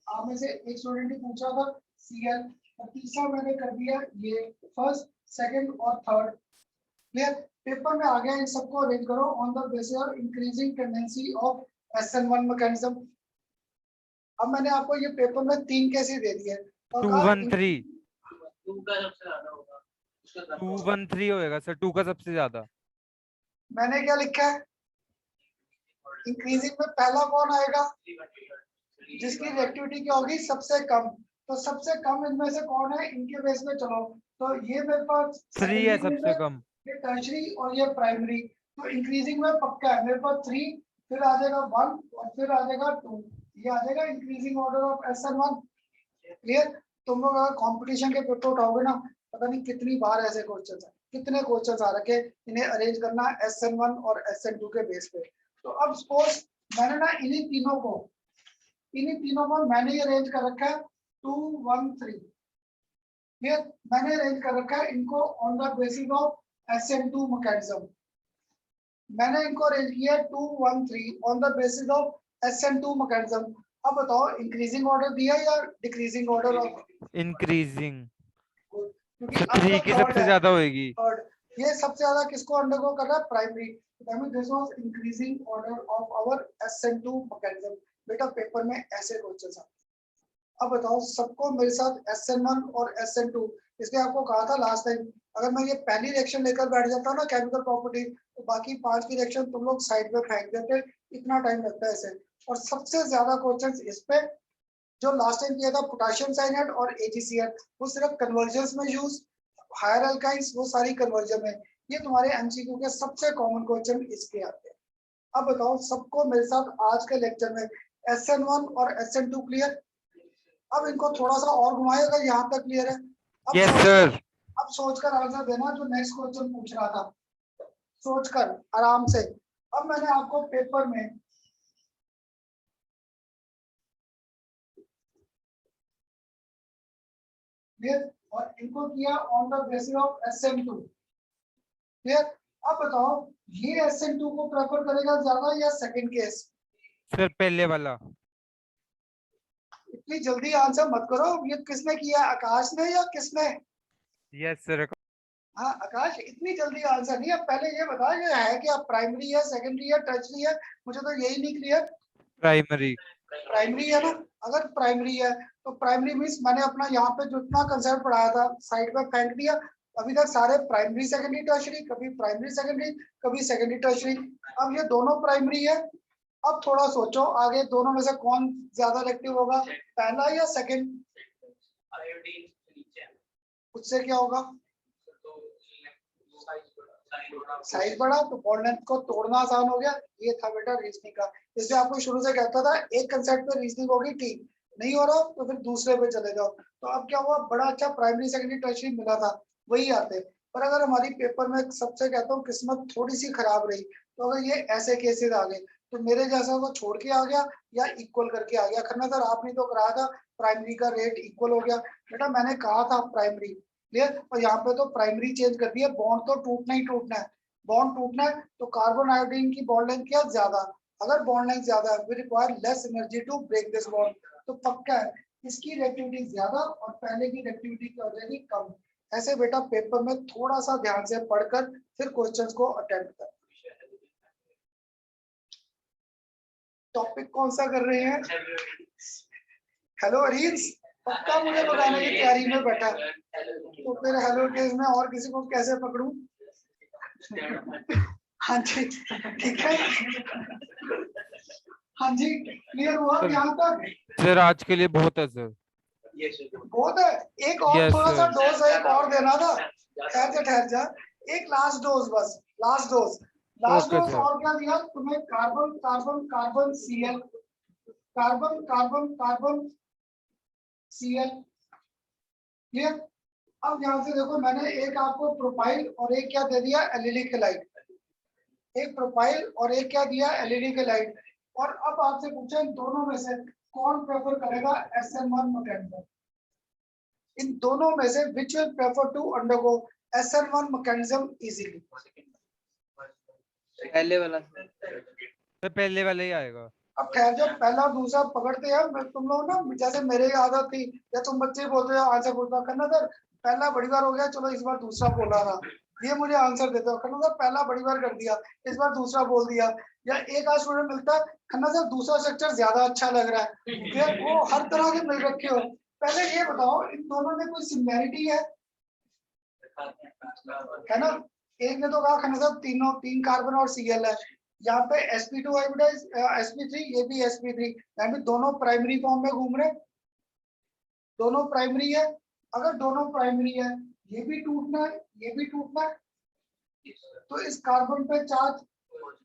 आप में से एक स्टूडेंट ने पूछा था Cl, और तीसरा मैंने कर दिया ये फर्स्ट, सेकंड और थर्ड, क्लियर। पेपर में आ गया, इन सबको अरेंज करो on the basis of increasing tendency of SN1 mechanism. अब मैंने आपको ये पेपर में 3 कैसे दे दिए, 213 2 का सबसे ज्यादा होगा, उसका 213 होएगा सर, 2 का सबसे ज्यादा। मैंने क्या लिखा है इंक्रीजिंग में, पहला कौन आएगा जिसकी रिएक्टिविटी क्या होगी सबसे कम। तो सबसे कम इनमें से कौन है, इनके बेस पे चलो। तो ये मेरे पास 3 है secondary सबसे में, कम। ये टर्शरी और ये प्राइमरी। तो इंक्रीजिंग में पक्का है मेरे पास 3, फिर आ जाएगा 1 और फिर आ जाएगा 2। ये आ जाएगा increasing order of SN1। Clear. तुम लोग अगर कंपटीशन के पेपर उठाओगे ना, पता नहीं कितनी बार ऐसे क्वेश्चन है, कितने क्वेश्चन आ रखे, इन्हें अरेंज करना है SN1 और SN2 के बेस पे। तो अब सपोज मैंने ना इन्हीं तीनों को मैंने ये अरेंज कर रखा है 2 1 3। ये मैंने अरेंज कर रखा है इनको on the basis of SN2 mechanism. मैंने इनको अरेंज किया 2 1 3 on the basis of SN2 mechanism. अब बताओ इंक्रीजिंग ऑर्डर दिया या डिक्रीजिंग ऑर्डर ऑफ, इंक्रीजिंग। क्योंकि तो अब 3 तो की थर्ड सबसे है। ज्यादा होएगी। थर्ड, ये सबसे ज्यादा किसको अंडरगो कर रहा है, primary. This was increasing order of our SN2 mechanism. बेटा पेपर में ऐसे क्वेश्चंस आते हैं। अब बताओ सबको मेरे साथ SN1 और SN2, इसलिए आपको कहा था लास्ट टाइम, अगर मैं ये पहली रिएक्शन लेकर बैठ जाता हूँ ना केमिकल प्रॉपर्टी, तो बाकी 5 की रिएक्शन तुम लोग साइड पे फेंक देते, इतना टाइम लगता है ऐसे। और सबसे ज्यादा क्वेश्चंस इस पे जो लास्ट टाइम किया था पोटेशियम साइनाइड और AgCl, वो सिर्फ कन्वर्जन्स में यूज, हायर अल्काइंस वो सारी कन्वर्जन में। ये तुम्हारे MCQ के सबसे कॉमन क्वेश्चन इसके आते हैं। अब बताओ सबको मेरे साथ आज के लेक्चर में SN1 और SN2 क्लियर। अब इनको थोड़ा सा और घुमाए, अगर यहाँ तक क्लियर है। अब यस सोच- सर। अब सोचकर आंसर देना जो नेक्स्ट क्वेश्चन पूछ रहा था, सोचकर आराम से। अब मैंने आपको पेपर में क्लियर और इनको किया on the basis of SN2 clear. अब बताओ ये SN2 को प्रेफर करेगा ज्यादा या सेकंड केस। सर पहले वाला। इतनी जल्दी आंसर मत करो, ये किसने किया, आकाश ने या किसने। Yes sir. हाँ आकाश, इतनी जल्दी आंसर नहीं है, पहले ये बता ये है क्या, प्राइमरी है सेकेंडरी है टर्शरी है, मुझे तो यही नहीं क्लियर। प्राइमरी। प्राइमरी है ना, अगर प्राइमरी है तो प्राइमरी मींस मैंने अपना यहाँ पे जितना कंसेप्ट पढ़ाया था साइड पे फेंक दिया। अभी तक सारे प्राइमरी सेकेंडरी टर्शरी, कभी प्राइमरी सेकेंडरी कभी सेकेंडरी टर्शरी। अब ये दोनों प्राइमरी है। अब थोड़ा सोचो आगे दोनों में से कौन ज्यादा रिएक्टिव होगा, पहला या सेकेंड। आयोडीन नीचे है, उससे क्या होगा, तो साइज बढ़ा तो बॉन्ड लेंथ को तोड़ना आसान हो गया। ये था बेटा रीजनिंग का। इसलिए आपको शुरू से कहता था एक कंसेप्ट पे रीजनिंग होगी, ठीक नहीं हो रहा तो फिर दूसरे पे चले जाओ। तो अब क्या हुआ, बड़ा अच्छा प्राइमरी सेकेंडरी टर्शरी मिला था, वही आते। पर अगर हमारी पेपर में सबसे कहता हूँ किस्मत थोड़ी सी खराब रही, तो अगर ये ऐसे केसेस आ गए तो मेरे जैसा को छोड़ के आ गया या इक्वल करके आ गया। खन्ना सर आपने तो कराया था प्राइमरी का रेट इक्वल हो गया, बेटा मैंने कहा था प्राइमरी क्लियर। और यहाँ पे तो प्राइमरी चेंज कर दिया, बॉन्ड तो टूटना ही टूटना है। बॉन्ड टूटना है तो कार्बन आयोडीन की बॉन्ड लेंथ क्या ज्यादा, अगर बॉन्ड लेंथ ज्यादा है we require less energy to break this bond. तो पक्का है इसकी रिएक्टिविटी ज्यादा और पहले की रिएक्टिविटी क्या हो जाएगी कम। ऐसे बेटा पेपर में थोड़ा सा ध्यान से पढ़कर फिर क्वेश्चंस को अटेम्प्ट कर। टॉपिक कौन सा कर रहे हैं, हेलो रील्स, पक्का मुझे बताने की तैयारी में बैठा। तो फिर हेलो केस में और किसी को कैसे पकड़ूं। हाँ जी ठीक है, हाँ जी क्लियर हुआ यहाँ तक। सर आज के लिए बहुत है सर। बहुत है, एक और Yes, थोड़ा सा sir. डोज एक और देना था। ठहर जा, एक लास्ट डोज बस, last dose. Last Okay, dose sir. और क्या दिया तुम्हें, carbon carbon carbon Cl, carbon carbon carbon Cl clear. अब यहाँ से देखो मैंने एक आपको प्रोपाइल और एक क्या दे दिया एलिलिक हैलाइड, एक प्रोपाइल और एक क्या दिया एलिलिक हैलाइड। और अब आपसे पूछा इन दोनों में से कौन प्रेफर करेगा SN1 मैकेनिज्म, इन दोनों में से which will prefer to undergo SN1 mechanism easily। पहले वाला सर पहले वाला ही आएगा। अब खैर जब पहला दूसरा पकड़ते हैं तुम लोग ना, जैसे मेरे की आदत थी या तुम बच्चे बोलते हो आंसर बोलता करना सर पहला बड़ी बार हो गया चलो इस बार दूसरा बोला था, ये मुझे आंसर देते हो खन्ना सर पहला बड़ी बार कर दिया इस बार दूसरा बोल दिया। या एक आध स्टूडेंट मिलता है खन्ना सर दूसरा स्ट्रक्चर ज्यादा अच्छा लग रहा है, फिर वो हर तरह के मिल रखे हो। पहले ये बताओ इन दोनों में कोई सिमिलैरिटी है ना। एक ने तो कहा खन्ना साहब तीन कार्बन और Cl है, यहाँ पे sp2 हाइब्रिडाइज sp3, ये भी sp3, यानी दोनों प्राइमरी फॉर्म में घूम रहे, दोनों प्राइमरी है। अगर दोनों प्राइमरी है, ये भी टूटना है, ये भी टूटना है, तो इस कार्बन पे चार्ज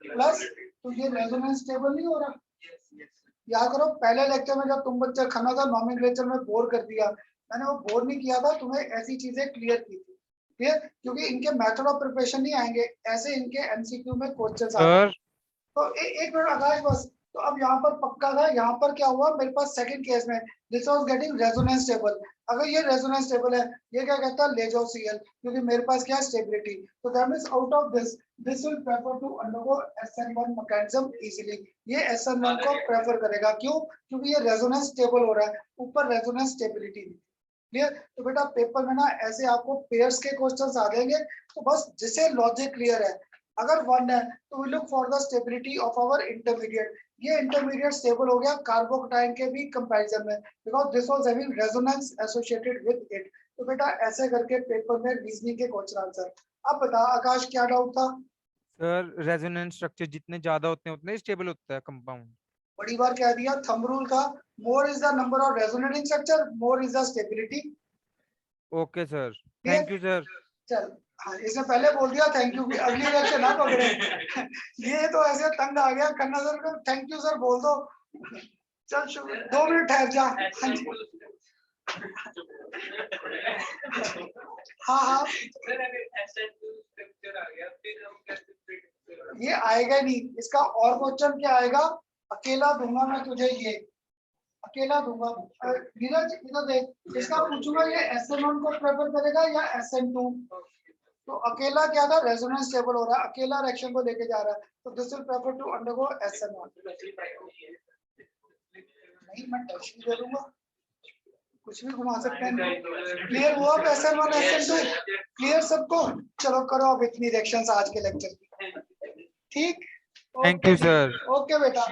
प्लस, तो ये रेजोनेंस स्टेबल नहीं हो रहा। याद करो पहले लेक्चर में जब तुम बच्चे खाना था, नॉमेनक्लेचर में बोर कर दिया, मैंने वो बोर नहीं किया था, तुम्हें ऐसी चीजें क्लियर की थी, क्लियर, क्योंकि इनके मेथड ऑफ प्रिपरेशन नहीं आएंगे, ऐसे इनके एमसीक्यू में क्वेश्चंस आएंगे। सर तो एक मिनट आकाश बस, तो अब यहाँ पर पक्का था, यहाँ पर क्या हुआ मेरे पास सेकंड केस में, this was getting resonance stable. अगर ये रेजोनेंस स्टेबल है, ये क्या कहता है, ले जाओ सीएल, क्योंकि मेरे पास क्या है, स्टेबिलिटी। तो that means out of this will prefer to undergo SN1 mechanism easily. ये SN1 को प्रेफर करेगा, क्यों, क्योंकि ये रेजोनेंस स्टेबल हो रहा है, ऊपर रेजोनेंस स्टेबिलिटी। क्लियर। तो बेटा पेपर में ना ऐसे आपको पेयर्स के क्वेश्चंस आ जाएंगे, तो बस जिसे लॉजिक क्लियर है, अगर वन है तो we look for the stability of our intermediate. ये इंटरमीडिएट स्टेबल हो गया कार्बोकटाइन के भी कंपैरिजन में, because this was having resonance associated with it. तो बेटा ऐसे करके पेपर में रीजनिंग के क्वेश्चन आंसर। अब बता आकाश क्या डाउट था? सर रेजोनेंस स्ट्रक्चर जितने ज्यादा होते हैं उतने स्टेबल होता है कंपाउंड। बड़ी बार कह दिया थंब रूल का, more is the number of resonating structure, more is the stability. Okay sir, thank you sir. चल हाँ, इसने पहले बोल दिया थैंक यू, अगली लेक्चर ना पकड़े। ये तो ऐसे तंग आ गया, करना सर को थैंक यू सर बोल दो। चल 2 मिनट ठहर जा। हाँ जी। हाँ हाँ, सर अगर SN2 स्ट्रक्चर आ गया फिर हम कैसे predict करेंगे? ये आएगा नहीं, इसका और क्वेश्चन क्या आएगा, अकेला दूंगा मैं तुझे, ये अकेला दूंगा। नीरज इधर देख, इसका पूछूंगा ये SN1 को प्रेफर करेगा या SN2। तो अकेला क्या था, रेजोनेंस स्टेबल हो रहा है, अकेला रिएक्शन को लेके जा रहा है, तो this will prefer to undergo SN1। नहीं मैं टर्शियरी दे दूंगा, कुछ भी घुमा सकते हैं। क्लियर हुआ अब SN1 SN2? क्लियर सबको? चलो करो अब इतनी रिएक्शंस आज के लेक्चर की, ठीक। Thank you sir. ओके बेटा।